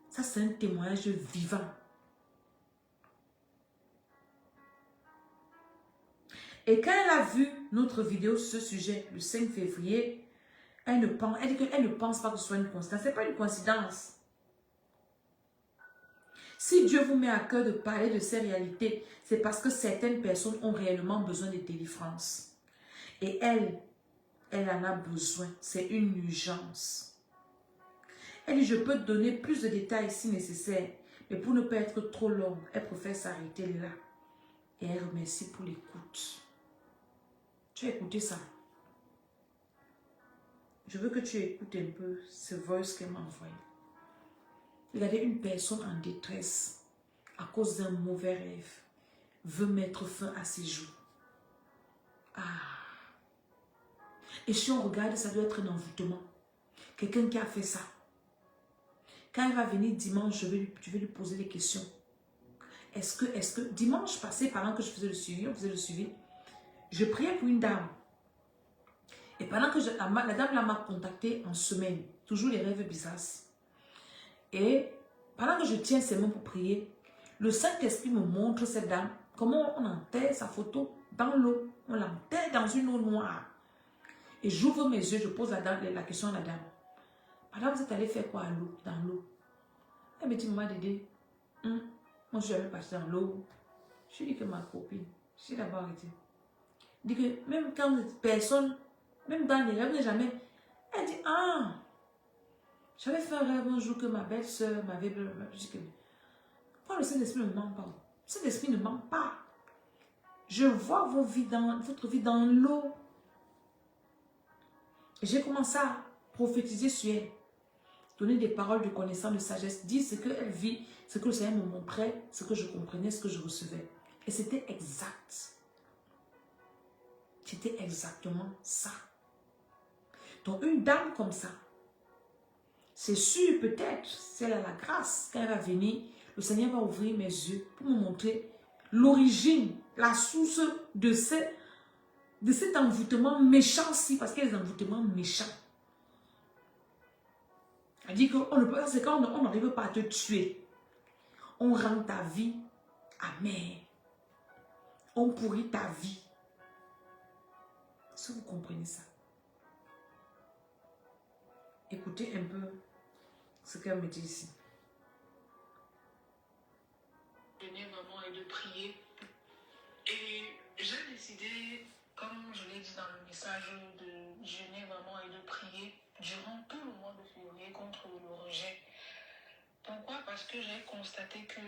ça c'est un témoignage vivant. Et quand elle a vu notre vidéo sur ce sujet, le 5 février, elle dit qu'elle ne pense pas que ce soit une coïncidence. Ce n'est pas une coïncidence. Si Dieu vous met à cœur de parler de ces réalités, c'est parce que certaines personnes ont réellement besoin de délivrance. Et elle en a besoin. C'est une urgence. Elle dit, je peux te donner plus de détails si nécessaire, mais pour ne pas être trop longue, elle préfère s'arrêter là. Et elle remercie pour l'écoute. Tu as écouté ça? Je veux que tu écoutes un peu ce voice qu'elle m'a envoyé. Regardez, une personne en détresse à cause d'un mauvais rêve veut mettre fin à ses jours. Ah! Et si on regarde, ça doit être un envoûtement. Quelqu'un qui a fait ça. Quand elle va venir dimanche, je vais lui poser des questions. Est-ce que dimanche passé, pendant que je faisais le suivi, on faisait le suivi, je priais pour une dame. Et pendant que la dame là m'a contacté en semaine, toujours les rêves bizarres. Et pendant que je tiens ses mains pour prier, le Saint-Esprit me montre cette dame, comment on enterre sa photo dans l'eau. On l'enterre dans une eau noire. Et j'ouvre mes yeux, je pose la question à la dame. Madame, vous êtes allée faire quoi à l'eau, dans l'eau? Elle me dit, maman Dédé, moi je suis jamais partie dans l'eau. Je lui dis que ma copine, j'ai d'abord arrêté. Elle dit que même quand personne, même dans les rêves, jamais. Elle dit, ah, j'avais fait un rêve un jour que ma belle-sœur m'avait... Je dis que, pourquoi le Saint-Esprit ne ment pas? Le Saint-Esprit ne ment pas. Je vois votre vie dans l'eau. J'ai commencé à prophétiser sur elle. Donner des paroles de connaissance, de sagesse. Dire ce qu'elle vit, ce que le Seigneur me montrait, ce que je comprenais, ce que je recevais. Et c'était exact. C'était exactement ça. Donc une dame comme ça, c'est sûr peut-être, si elle a la grâce, quand elle va venir, le Seigneur va ouvrir mes yeux pour me montrer l'origine, la source de cet envoûtement méchant-ci, parce qu'il y a des envoûtements méchants. Elle dit que c'est quand on n'arrive pas à te tuer. On rend ta vie amère. On pourrit ta vie. Est-ce que vous comprenez ça? Écoutez un peu ce qu'elle me dit ici. Jeûner vraiment et de prier. Et j'ai décidé, comme je l'ai dit dans le message, de jeûner vraiment et de prier durant tout le mois de février contre le rejet. Pourquoi? Parce que j'ai constaté que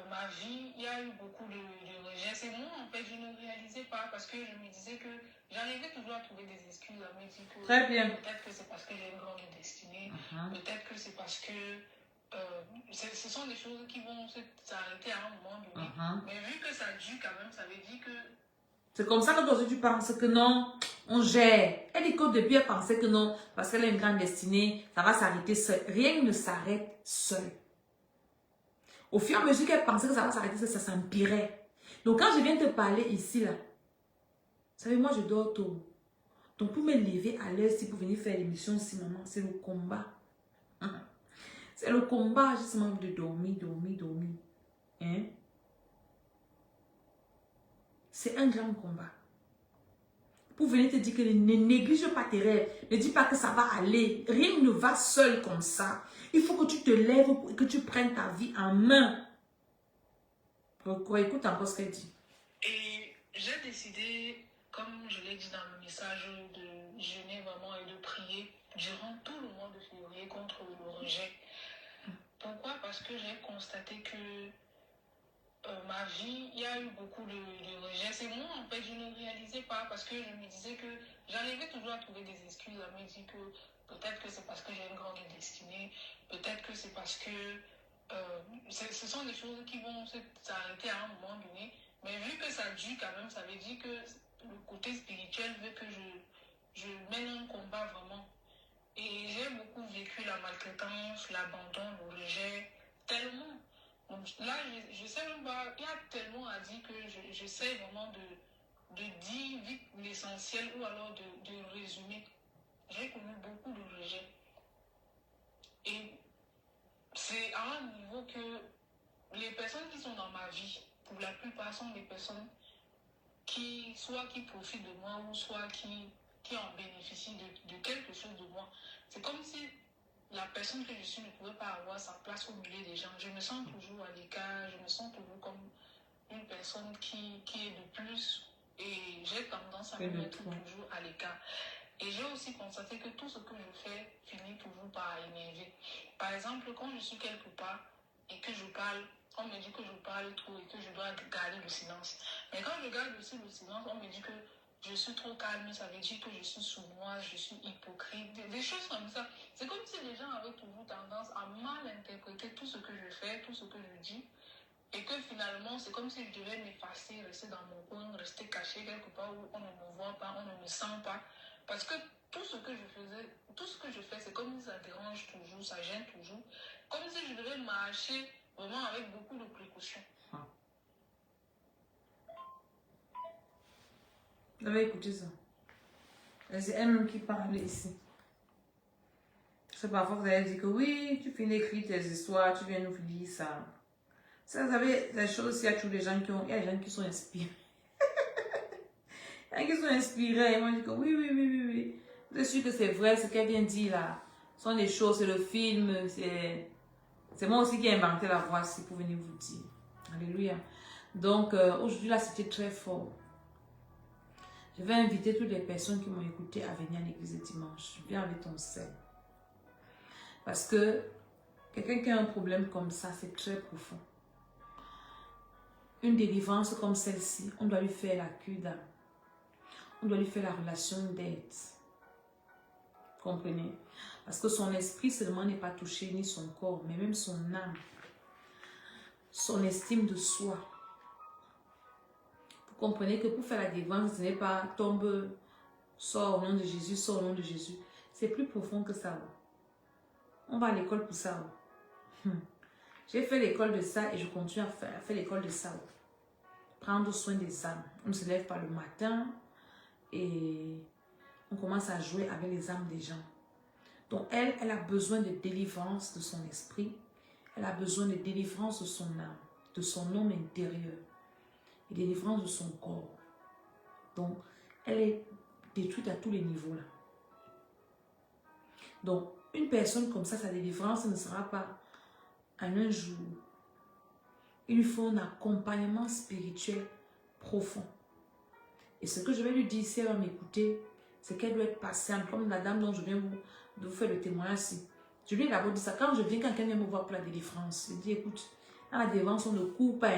ma vie, il y a eu beaucoup de rejet. C'est moi, en fait, je ne réalisais pas parce que je me disais que j'arrivais toujours à trouver des excuses, à me dire que Très bien. peut-être que c'est parce que j'ai une grande destinée, peut-être que c'est parce que ce sont des choses qui vont s'arrêter à un moment donné. Mais vu que ça dure quand même, ça veut dire que... C'est comme ça que toi aussi tu penses que non, on gère. Elle dit qu'au début, elle pensait que non, parce qu'elle a une grande destinée, ça va s'arrêter seul. Rien ne s'arrête seul. Au fur et à mesure qu'elle pensait que ça va s'arrêter seul, ça s'empirait. Donc quand je viens te parler ici, là, vous savez, moi je dors tôt. Donc pour me lever à l'heure, si pour venir faire l'émission, si maman, c'est le combat. C'est le combat justement de dormir. Hein? C'est un grand combat. Pour venir te dire que ne néglige pas tes rêves. Ne dis pas que ça va aller. Rien ne va seul comme ça. Il faut que tu te lèves et que tu prennes ta vie en main. Pourquoi? Écoute encore ce qu'elle dit. Et j'ai décidé, comme je l'ai dit dans le message, de jeûner vraiment et de prier durant tout le mois de février contre le rejet. Pourquoi? Parce que j'ai constaté que ma vie, il y a eu beaucoup de rejet. C'est moi, en fait, je ne réalisais pas parce que je me disais que j'arrivais toujours à trouver des excuses, à me dire que peut-être que c'est parce que j'ai une grande destinée, peut-être que c'est parce que ce sont des choses qui vont s'arrêter à un moment donné. Mais vu que ça dure quand même, ça veut dire que le côté spirituel veut que je mène un combat vraiment. Et j'ai beaucoup vécu la maltraitance, l'abandon, le rejet, tellement. Donc là, je sais même pas, il y a tellement à dire que j'essaie vraiment de dire vite l'essentiel ou alors de résumer. J'ai connu beaucoup de rejet. Et c'est à un niveau que les personnes qui sont dans ma vie, pour la plupart, sont des personnes qui, soit qui profitent de moi ou soit qui en bénéficient de quelque chose de moi. C'est comme si la personne que je suis ne pouvait pas avoir sa place au milieu des gens. Je me sens toujours à l'écart, je me sens toujours comme une personne qui est de plus et j'ai tendance à me mettre toujours à l'écart. Et j'ai aussi constaté que tout ce que je fais finit toujours par énerver. Par exemple, quand je suis quelque part et que je parle, on me dit que je parle trop et que je dois garder le silence. Mais quand je garde aussi le silence, on me dit que je suis trop calme, ça veut dire que je suis sournoise, je suis hypocrite, des choses comme ça. C'est comme si les gens avaient toujours tendance à mal interpréter tout ce que je fais, tout ce que je dis. Et que finalement, c'est comme si je devais m'effacer, rester dans mon coin, rester caché quelque part où on ne me voit pas, on ne me sent pas. Parce que tout ce que je fais, c'est comme si ça dérange toujours, ça gêne toujours. Comme si je devais marcher vraiment avec beaucoup de précautions. Vous avez écouté ça? C'est elle-même qui parle ici. C'est parfois vous allez dire que oui, tu finis d'écrire tes histoires, tu viens nous lire ça. Ça, vous savez, les choses, il y a toujours des gens qui ont, il y a des gens qui sont inspirés. Il y a des gens qui sont inspirés, ils vont dire que oui. Je suis sûr que c'est vrai, ce qu'elle vient de dire là. Ce sont des choses, c'est le film, c'est moi aussi qui ai inventé la voix ici pour venir vous dire. Alléluia. Donc, aujourd'hui là, c'était très fort. Je vais inviter toutes les personnes qui m'ont écouté à venir à l'église le dimanche. Viens avec ton sel. Parce que quelqu'un qui a un problème comme ça, c'est très profond. Une délivrance comme celle-ci, on doit lui faire la cure d'âme. On doit lui faire la relation d'aide. Comprenez? Parce que son esprit seulement n'est pas touché, ni son corps, mais même son âme. Son estime de soi. Vous comprenez que pour faire la délivrance, ce n'est pas tombe, sors au nom de Jésus, sors au nom de Jésus. C'est plus profond que ça. On va à l'école pour ça. J'ai fait l'école de ça et je continue à faire l'école de ça. Prendre soin des âmes. On se lève pas le matin et on commence à jouer avec les âmes des gens. Donc elle a besoin de délivrance de son esprit. Elle a besoin de délivrance de son âme, de son homme intérieur. Et délivrance de son corps. Donc elle est détruite à tous les niveaux là. Donc Une personne comme ça, sa délivrance ne sera pas en un jour. Il lui faut un accompagnement spirituel profond. Et ce que je vais lui dire, si elle va m'écouter, c'est qu'elle doit être patiente, comme la dame dont je viens de vous faire le témoignage ici. Je lui ai d'abord dit ça. Quand je viens, quand quelqu'un me voit pour la délivrance, je dis, écoute, dans la délivrance, on ne coupe pas.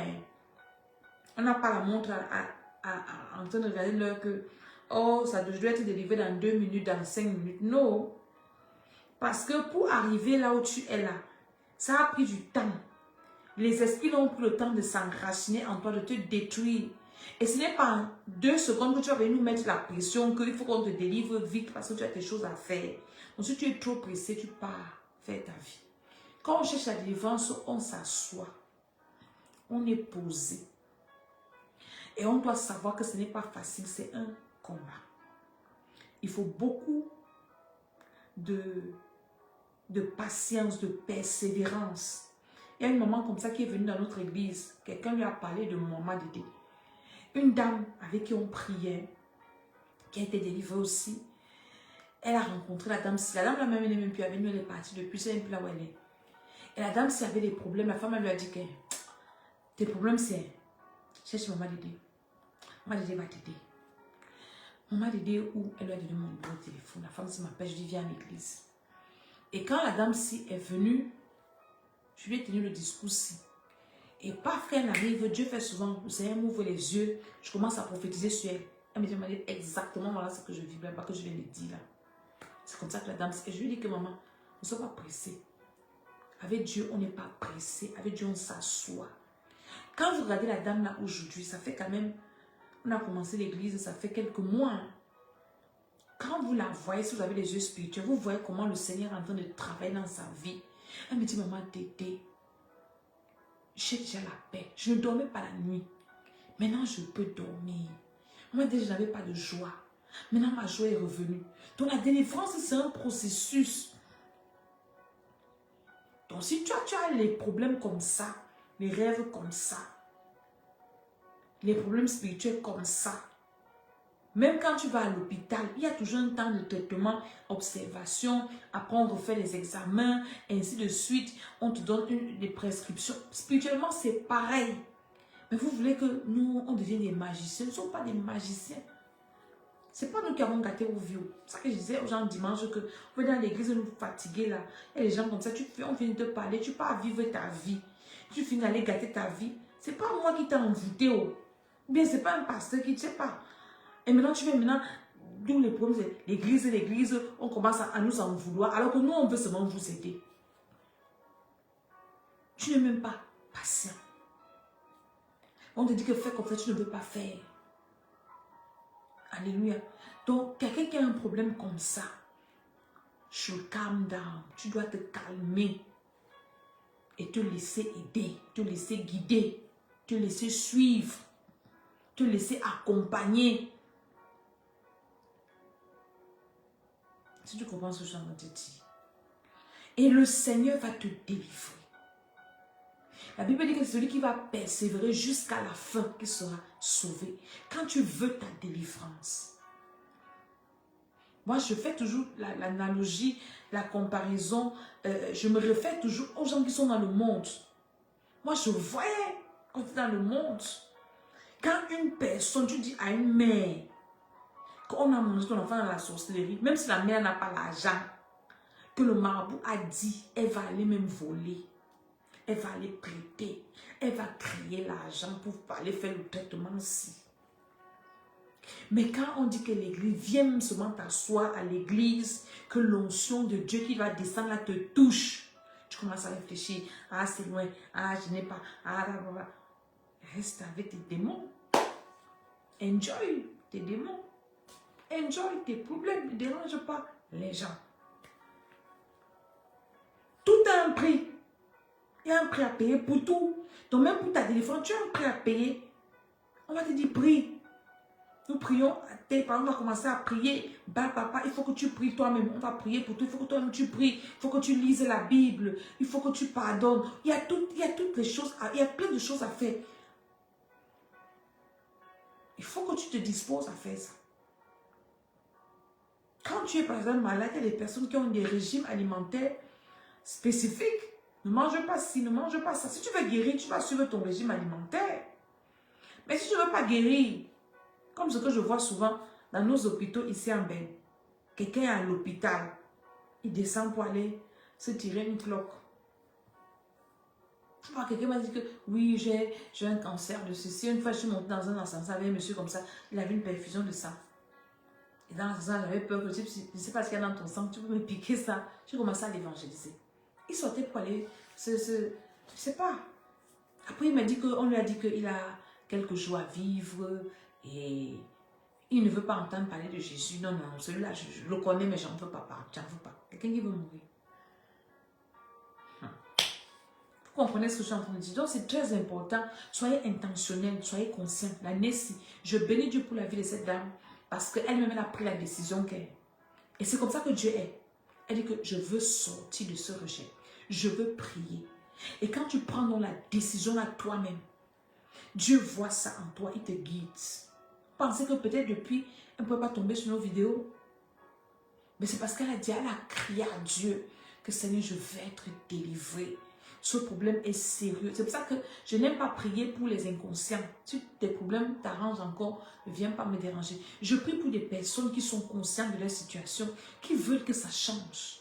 On n'a pas la montre en train de regarder l'heure que, oh, je dois être délivré dans 2 minutes, dans 5 minutes. Non. Parce que pour arriver là où tu es là, ça a pris du temps. Les esprits ont pris le temps de s'enraciner en toi, de te détruire. Et ce n'est pas en 2 secondes que tu vas venir nous mettre la pression qu'il faut qu'on te délivre vite parce que tu as des choses à faire. Donc si tu es trop pressé, tu pars faire ta vie. Quand on cherche la délivrance, on s'assoit. On est posé. Et on doit savoir que ce n'est pas facile, c'est un combat. Il faut beaucoup de patience, de persévérance. Il y a une maman comme ça qui est venue dans notre église. Quelqu'un lui a parlé de Maman Dédé. Une dame avec qui on priait, qui a été délivrée aussi. Elle a rencontré la dame. La dame, la même, elle n'est même plus avec nous, elle est partie depuis, c'est même plus là où elle est. Et la dame, s'il avait des problèmes, la femme, elle lui a dit que tes problèmes, c'est cherche Maman Dédé. Maman Dédé va t'aider. Maman Dédé, où elle lui a donné mon numéro de téléphone. La femme se m'appelle, je dis viens à l'église. Et quand la dame ci est venue, je lui ai tenu le discours-ci. Et paf, quand elle arrive, Dieu fait souvent, le Seigneur m'ouvre les yeux, je commence à prophétiser sur elle. Elle me dit exactement voilà ce que je vibrais, pas que je viens de dire là. C'est comme ça que la dame, et je lui dis que maman, ne sois pas pressée. Avec Dieu, on n'est pas pressé. Avec Dieu, on s'assoit. Quand vous regardez la dame là aujourd'hui, ça fait quand même, on a commencé l'église, ça fait quelques mois. Hein. Quand vous la voyez, si vous avez les yeux spirituels, vous voyez comment le Seigneur est en train de travailler dans sa vie. Elle me dit, maman, Dédé, j'ai déjà la paix. Je ne dormais pas la nuit. Maintenant, je peux dormir. Moi, déjà, je n'avais pas de joie. Maintenant, ma joie est revenue. Donc, la délivrance, c'est un processus. Donc, si tu as les problèmes comme ça, les rêves comme ça, les problèmes spirituels comme ça, même quand tu vas à l'hôpital, il y a toujours un temps de traitement, observation, après on refait les examens, et ainsi de suite. On te donne des prescriptions. Spirituellement, c'est pareil. Mais vous voulez que nous, on devienne des magiciens. Nous ne sommes pas des magiciens. Ce n'est pas nous qui avons gâté vos vies. C'est ça que je disais aux gens dimanche, que vous venez dans l'église nous fatiguer là. Et les gens comme ça, on vient te parler, tu pars vivre ta vie. Tu finis d'aller gâter ta vie. Ce n'est pas moi qui t'ai envoûté. Oh. Bien, ce n'est pas un pasteur qui ne sait pas. Et maintenant, tu viens d'où les problèmes, c'est l'église, on commence à nous en vouloir, alors que nous, on veut seulement vous aider. Tu n'es même pas patient. On te dit que fais comme ça, tu ne veux pas faire. Alléluia. Donc, quelqu'un qui a un problème comme ça, should calm down. Tu dois te calmer et te laisser aider, te laisser guider, te laisser suivre, te laisser accompagner. Si tu comprends ce que je suis en train de te dire. Et le Seigneur va te délivrer. La Bible dit que c'est celui qui va persévérer jusqu'à la fin qui sera sauvé. Quand tu veux ta délivrance. Moi, je fais toujours l'analogie, la comparaison. Je me réfère toujours aux gens qui sont dans le monde. Moi, je voyais quand tu es dans le monde. Quand une personne, tu dis à une mère, qu'on a mangé ton enfant dans la sorcellerie, même si la mère n'a pas l'argent, que le marabout a dit, elle va aller même voler. Elle va aller prêter. Elle va créer l'argent pour aller faire le traitement aussi. Mais quand on dit que l'église, viens seulement t'asseoir à l'église, que l'onction de Dieu qui va descendre là te touche, tu commences à réfléchir. Ah, c'est loin. Ah, je n'ai pas. Ah, là, là, là. Reste avec tes démons. Enjoy tes démons. Enjoy tes problèmes. Ne dérange pas les gens. Tout a un prix. Il y a un prix à payer pour tout. Donc même pour ta délivrance, tu as un prix à payer. On va te dire prie. Nous prions, tes parents vont commencer à prier. Bah papa, il faut que tu pries toi-même. On va prier pour toi. Il faut que toi-même tu pries. Il faut que tu lises la Bible. Il faut que tu pardonnes. Il y a toutes les choses. Il y a plein de choses à faire. Il faut que tu te disposes à faire ça. Quand tu es par exemple malade, il y a des personnes qui ont des régimes alimentaires spécifiques. Ne mange pas ci, ne mange pas ça. Si tu veux guérir, tu vas suivre ton régime alimentaire. Mais si tu ne veux pas guérir, comme ce que je vois souvent dans nos hôpitaux ici en Belgique, quelqu'un est à l'hôpital, il descend pour aller se tirer une cloque. Quelqu'un m'a dit que oui, j'ai un cancer de ceci. Une fois, je suis montée dans un ascenseur avec un monsieur comme ça, il avait une perfusion de sang. Et dans l'ascenseur, j'avais peur que le type, je ne sais pas ce qu'il y a dans ton sang, tu peux me piquer ça. J'ai commencé à l'évangéliser. Il sortait pour aller je ne sais pas. Après, il m'a dit qu'on lui a dit qu'il a quelques jours à vivre et il ne veut pas entendre parler de Jésus. Non, non, celui-là, je le connais, mais j'en veux pas. J'en veux pas. Quelqu'un qui veut mourir. Vous comprenez ce que je suis en train de dire? Donc, c'est très important. Soyez intentionnel, soyez conscient. La Nessie, je bénis Dieu pour la vie de cette dame parce qu'elle-même, elle a pris la décision qu'elle. Et c'est comme ça que Dieu est. Elle dit que je veux sortir de ce rejet. Je veux prier. Et quand tu prends donc la décision à toi-même, Dieu voit ça en toi, il te guide. Pensez que peut-être depuis, elle ne peut pas tomber sur nos vidéos. Mais c'est parce qu'elle a dit, elle a crié à Dieu que Seigneur, je vais être délivrée. Ce problème est sérieux. C'est pour ça que je n'aime pas prier pour les inconscients. Si tes problèmes t'arrangent encore, ne viens pas me déranger. Je prie pour des personnes qui sont conscientes de leur situation, qui veulent que ça change.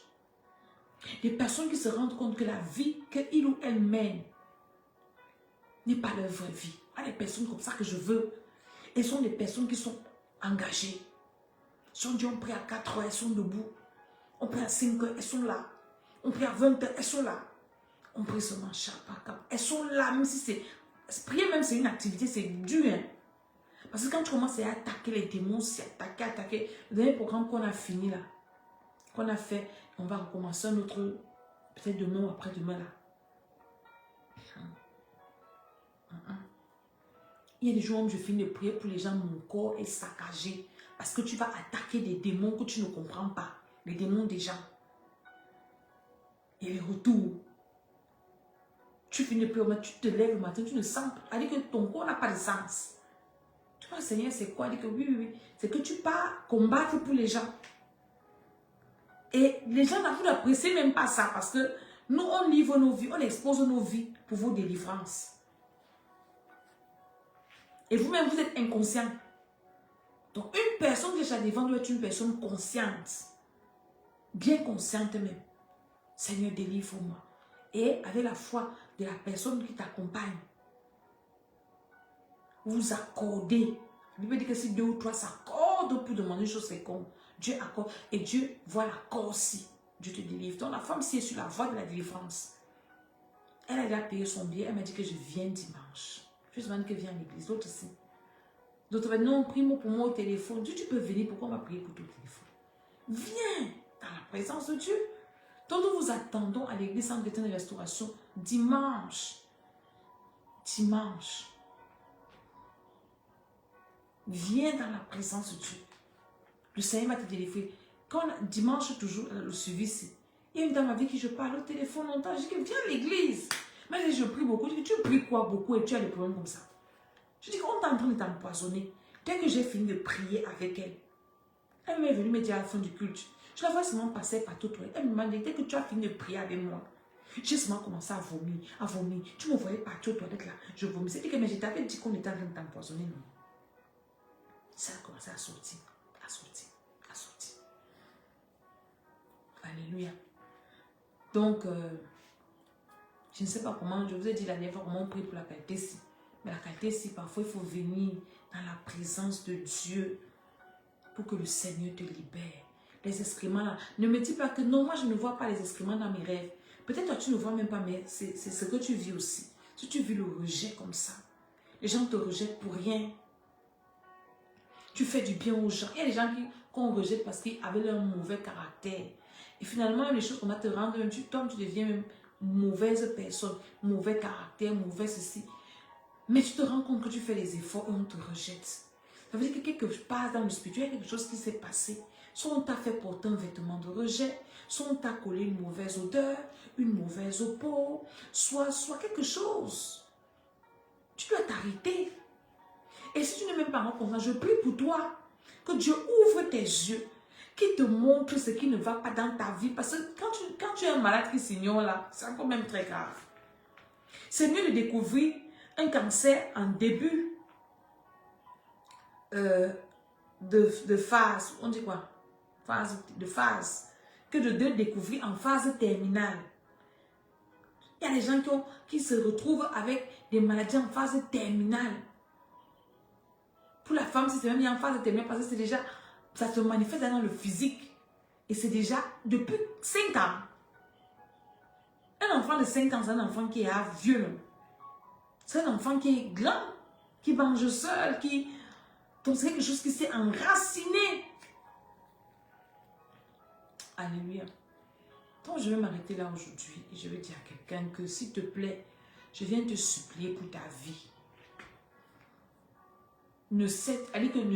Des personnes qui se rendent compte que la vie qu'il ou elle mène n'est pas leur vraie vie. Il y a des personnes comme ça que je veux. Elles sont des personnes qui sont engagées. Si on dit on prie à 4 heures, elles sont debout. On prie à 5 heures, elles sont là. On prie à 20 heures, elles sont là. On prie seulement chaque part. Elles sont là, même si c'est... Prier même, c'est une activité, c'est dur. Hein? Parce que quand tu commences à attaquer les démons, c'est attaquer... Le dernier programme qu'on a fini là, qu'on a fait, on va recommencer un autre, peut-être demain ou après-demain là. Il y a des jours où je finis de prier pour les gens, mon corps est saccagé. Parce que tu vas attaquer des démons que tu ne comprends pas. Les démons des gens. Et les retours. Tu finis de prier, tu te lèves le matin, tu ne sens pas. Elle dit que ton corps n'a pas de sens. Tu vois, Seigneur, c'est quoi? Elle dit que oui. C'est que tu pars combattre pour les gens. Et les gens n'apprécient même pas ça. Parce que nous, on livre nos vies, on expose nos vies pour vos délivrances. Et vous-même, vous êtes inconscient. Donc, une personne qui est à devant doit être une personne consciente. Bien consciente même. Seigneur, délivre-moi. Et avec la foi de la personne qui t'accompagne, vous accordez. La Bible dit que si 2 ou 3 s'accordent pour demander une chose, c'est comme Dieu accorde. Et Dieu voit l'accord si Dieu te délivre. Donc, la femme, si elle est sur la voie de la délivrance, elle a déjà payé son billet. Elle m'a dit que je viens dimanche. Je demande qu'elle vienne à l'église. L'autre aussi. D'autres vont dire, non, prie-moi pour moi au téléphone. Dieu, tu peux venir, pourquoi on va prier pour ton téléphone? Viens dans la présence de Dieu. Donc nous vous attendons à l'église Centre de Restauration dimanche. Dimanche. Viens dans la présence de Dieu. Le Seigneur va te délivrer. Quand dimanche, toujours, le suivi, c'est. Il y a une dame avec qui je parle au téléphone longtemps. Je dis que viens à l'église. Mais je prie beaucoup. Je dis que tu pries quoi beaucoup et tu as des problèmes comme ça. Je dis qu'on est en train de t'empoisonner. Dès que j'ai fini de prier avec elle, elle m'est venue me dire à la fin du culte. Je la vois seulement passer par tout. Elle me demande, dès que tu as fini de prier avec moi, j'ai seulement commencé à vomir, à vomir. Tu me voyais partir aux toilettes là, je vomissais. Mais je t'avais dit qu'on était en train de t'empoisonner, non? Ça a commencé à sortir, à sortir, à sortir. Alléluia. Donc, je ne sais pas comment, je vous ai dit la dernière fois comment on prie pour la qualité si. Mais la qualité si, parfois il faut venir dans la présence de Dieu pour que le Seigneur te libère. Les excréments là, ne me dis pas que non, moi je ne vois pas les excréments dans mes rêves. Peut-être toi tu ne vois même pas, mais c'est ce que tu vis aussi. Si tu vis le rejet comme ça, les gens te rejettent pour rien. Tu fais du bien aux gens. Il y a des gens qu'on rejette parce qu'ils avaient leur mauvais caractère. Et finalement, les choses qu'on va te rendre, même toi tu deviens même mauvaise personne, mauvais caractère, mauvais ceci. Mais tu te rends compte que tu fais les efforts et on te rejette. Ça veut dire que quelque part dans le spirituel, il y a quelque chose qui s'est passé. Soit on t'a fait porter un vêtement de rejet, soit on t'a collé une mauvaise odeur, une mauvaise peau, soit quelque chose. Tu dois t'arrêter. Et si tu n'es même pas rencontré, je prie pour toi que Dieu ouvre tes yeux. qui te montre ce qui ne va pas dans ta vie. Parce que quand tu es un malade qui s'ignore là, c'est encore même très grave. C'est mieux de découvrir un cancer en début de phase. On dit quoi? Phase. Que de découvrir en phase terminale. Il y a des gens qui se retrouvent avec des maladies en phase terminale. Pour la femme, c'est même bien en phase terminale parce que c'est déjà, ça se manifeste dans le physique. Et c'est déjà depuis 5 ans. Un enfant de 5 ans, c'est un enfant qui est vieux. C'est un enfant qui est grand, qui mange seul, donc c'est quelque chose qui s'est enraciné. Alléluia. Donc je vais m'arrêter là aujourd'hui et je vais dire à quelqu'un que s'il te plaît, je viens te supplier pour ta vie. Ne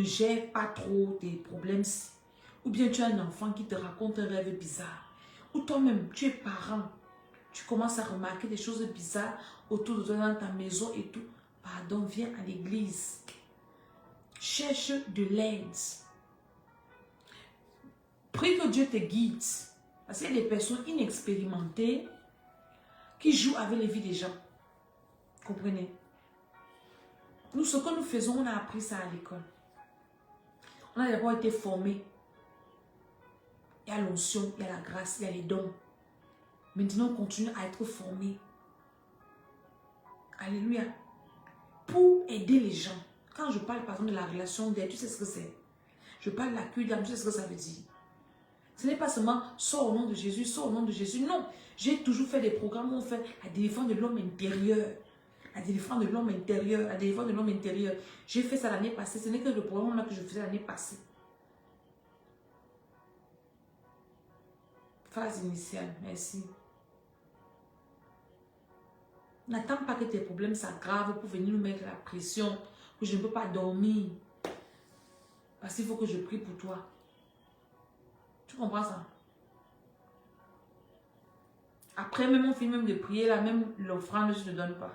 gère pas trop tes problèmes. Ou bien tu as un enfant qui te raconte un rêve bizarre. Ou toi-même, tu es parent. Tu commences à remarquer des choses bizarres autour de toi dans ta maison et tout. Pardon, viens à l'église. Cherche de l'aide. Prie que Dieu te guide. Parce qu'il y a des personnes inexpérimentées qui jouent avec les vies des gens. Comprenez? Nous, ce que nous faisons, on a appris ça à l'école. On a d'abord été formés. Il y a l'onction, il y a la grâce, il y a les dons. Maintenant, on continue à être formés. Alléluia. Pour aider les gens. Quand je parle par exemple de la relation d'aide, tu sais ce que c'est. Je parle de la cure d'âme, tu sais ce que ça veut dire. Ce n'est pas seulement sors au nom de Jésus, sors au nom de Jésus. Non, j'ai toujours fait des programmes où on fait la délivrance de l'homme intérieur. La délivrance de l'homme intérieur, la délivrance de l'homme intérieur. J'ai fait ça l'année passée. Ce n'est que le programme là que je faisais l'année passée. Phase initiale, merci. N'attends pas que tes problèmes s'aggravent pour venir nous mettre la pression, que je ne peux pas dormir. Parce qu'il faut que je prie pour toi. Tu comprends ça? Après, même on finit même de prier, là, même l'offrande, je ne te donne pas.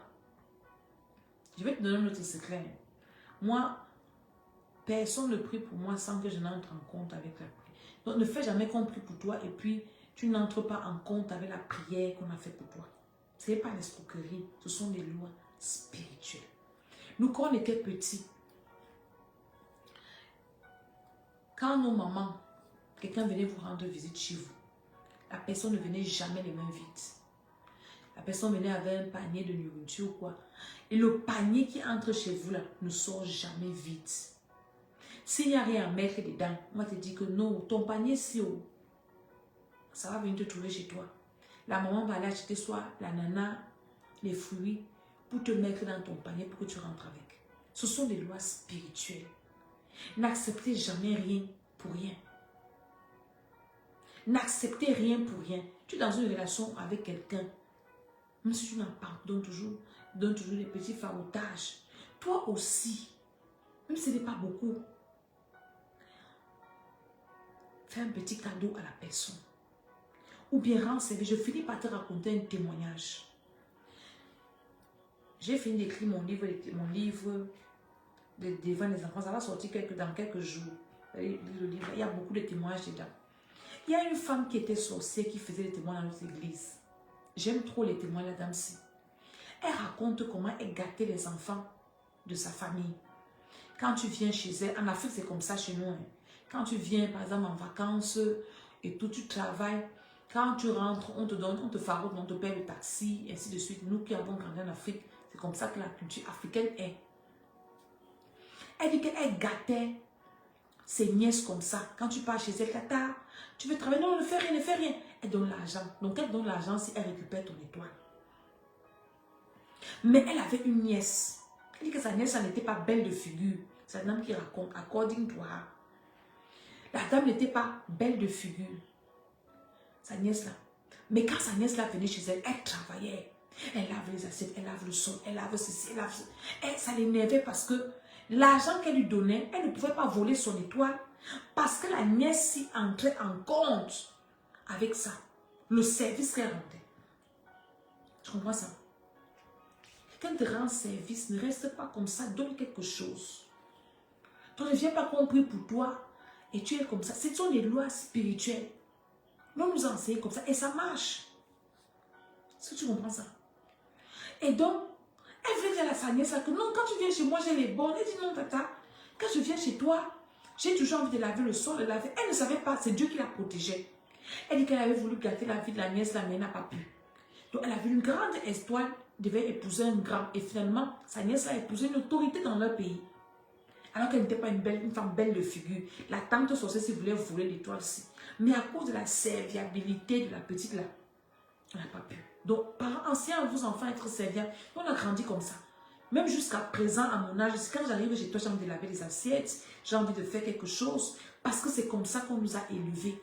Je vais te donner un autre secret. Moi, personne ne prie pour moi sans que je n'entre en compte avec la prière. Donc, ne fais jamais qu'on prie pour toi et puis tu n'entres pas en compte avec la prière qu'on a fait pour toi. Ce n'est pas l'escroquerie, ce sont des lois spirituelles. Nous, quand on était petits, quand nos mamans, quelqu'un venait vous rendre visite chez vous, la personne ne venait jamais les mains vides. La personne venait avec un panier de nourriture ou quoi. Et le panier qui entre chez vous là ne sort jamais vide. S'il n'y a rien à mettre dedans, on va te dire que non, ton panier si haut, ça va venir te trouver chez toi. La maman va aller acheter soit la nana, les fruits, pour te mettre dans ton panier pour que tu rentres avec. Ce sont des lois spirituelles. N'acceptez jamais rien pour rien. N'acceptez rien pour rien. Tu es dans une relation avec quelqu'un. Même si tu n'en parles, donne toujours des petits farotages. Toi aussi, même si ce n'est pas beaucoup, fais un petit cadeau à la personne. Ou bien rends service. Je finis par te raconter un témoignage. J'ai fini d'écrire mon livre de devant les enfants. Ça va sortir dans quelques jours. Le livre, il y a beaucoup de témoignages dedans. Il y a une femme qui était sorcière qui faisait des témoignages dans notre église. J'aime trop les témoignages de la dame-ci. Elle raconte comment elle gâtait les enfants de sa famille. Quand tu viens chez elle, en Afrique c'est comme ça chez nous. Hein. Quand tu viens par exemple en vacances et tout, tu travailles. Quand tu rentres, on te faroute, on te paie le taxi, et ainsi de suite. Nous qui avons grandi en Afrique, c'est comme ça que la culture africaine est. Elle dit qu'elle gâtait ses nièces comme ça. Quand tu pars chez elle, tata, tu veux travailler? Non, ne fais rien, ne fais rien. Elle donne l'argent. Donc elle donne l'argent si elle récupère ton étoile. Mais elle avait une nièce. Elle dit que sa nièce, ça n'était pas belle de figure. C'est un homme qui raconte, according to her. La dame n'était pas belle de figure. Sa nièce là. Mais quand sa nièce là venait chez elle, elle travaillait. Elle lave les assiettes, elle lave le sol, elle lave ceci, elle lave ceci. Ça l'énervait parce que l'argent qu'elle lui donnait, elle ne pouvait pas voler son étoile. Parce que la nièce s'y entrait en compte avec ça. Le service qu'elle rendait. Tu comprends ça? Quand tu rends service, ne reste pas comme ça, donne quelque chose. Donc ne viens pas qu'on prie pour toi Et tu es comme ça. Ce sont des lois spirituelles. On nous enseigne comme ça et ça marche. Est-ce que tu comprends ça? Et donc, elle veut dire à sa nièce que non, quand tu viens chez moi, j'ai les bonnes. Elle dit non, tata, quand je viens chez toi, j'ai toujours envie de laver le sol, de laver. Elle ne savait pas, c'est Dieu qui la protégeait. Elle dit qu'elle avait voulu gâter la vie de la nièce, mais elle n'a pas pu. Donc, elle avait une grande espoir, devait épouser un grand. Et finalement, sa nièce a épousé une autorité dans leur pays. Alors qu'elle n'était pas une femme belle de figure. La tante sorcière voulait voler l'étoile aussi. Mais à cause de la serviabilité de la petite là, elle n'a pas pu. Donc, parents anciens, vos enfants être serviables. On a grandi comme ça. Même jusqu'à présent, à mon âge, quand j'arrive chez toi, j'ai envie de laver les assiettes, j'ai envie de faire quelque chose. Parce que c'est comme ça qu'on nous a élevés.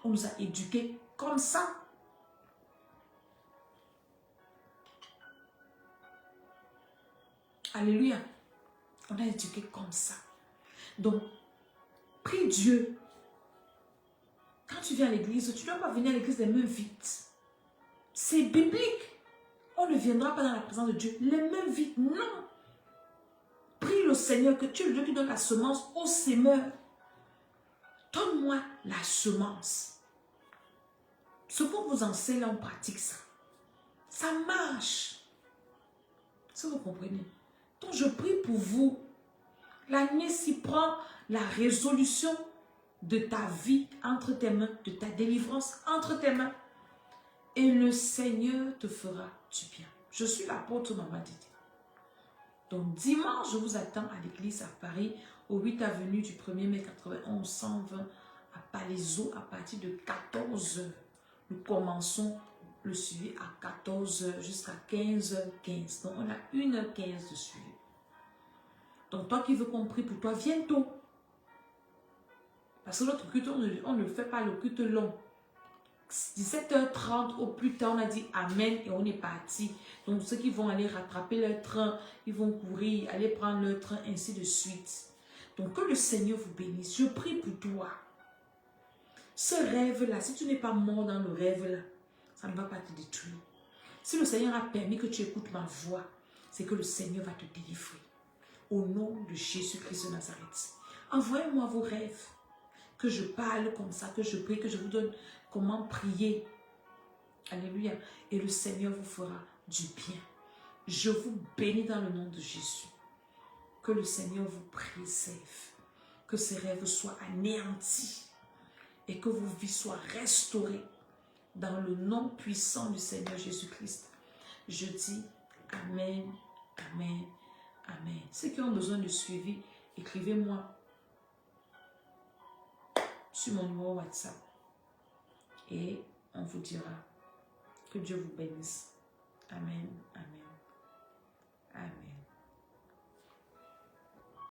On nous a éduqués comme ça. Alléluia. On a éduqué comme ça. Donc, prie Dieu. Quand tu viens à l'église, tu ne dois pas venir à l'église les mains vides. C'est biblique. On ne viendra pas dans la présence de Dieu les mains vides. Non. Prie le Seigneur que tu es le Dieu qui donne la semence au semeur. Donne-moi la semence. Ce qu'on vous enseigne, on pratique ça. Ça marche. Si vous comprenez. Donc je prie pour vous. L'année s'y prend la résolution de ta vie entre tes mains, de ta délivrance entre tes mains. Et le Seigneur te fera du bien. Je suis l'apôtre Maman Didi. Donc dimanche, je vous attends à l'église à Paris, au 8 avenue du 1er mai 91 120 à Palaiseau à partir de 14 h. Nous commençons le suivi à 14 h jusqu'à 15h15. Donc on a 1h15 de suivi. Donc toi qui veux qu'on prie pour toi, viens tôt. Parce que l'autre culte, on ne fait pas le culte long. 17h30 au plus tard, on a dit Amen et on est parti. Donc ceux qui vont aller rattraper leur train, ils vont courir, aller prendre leur train, ainsi de suite. Donc que le Seigneur vous bénisse. Je prie pour toi. Ce rêve-là, si tu n'es pas mort dans le rêve-là, ça ne va pas te détruire. Si le Seigneur a permis que tu écoutes ma voix, c'est que le Seigneur va te délivrer. Au nom de Jésus-Christ de Nazareth. Envoyez-moi vos rêves. Que je parle comme ça, que je prie, que je vous donne comment prier. Alléluia. Et le Seigneur vous fera du bien. Je vous bénis dans le nom de Jésus. Que le Seigneur vous préserve. Que ces rêves soient anéantis. Et que vos vies soient restaurées. Dans le nom puissant du Seigneur Jésus-Christ. Je dis Amen, Amen, Amen. Ceux qui ont besoin de suivi, écrivez-moi sur mon numéro WhatsApp. Et on vous dira que Dieu vous bénisse. Amen, Amen, Amen.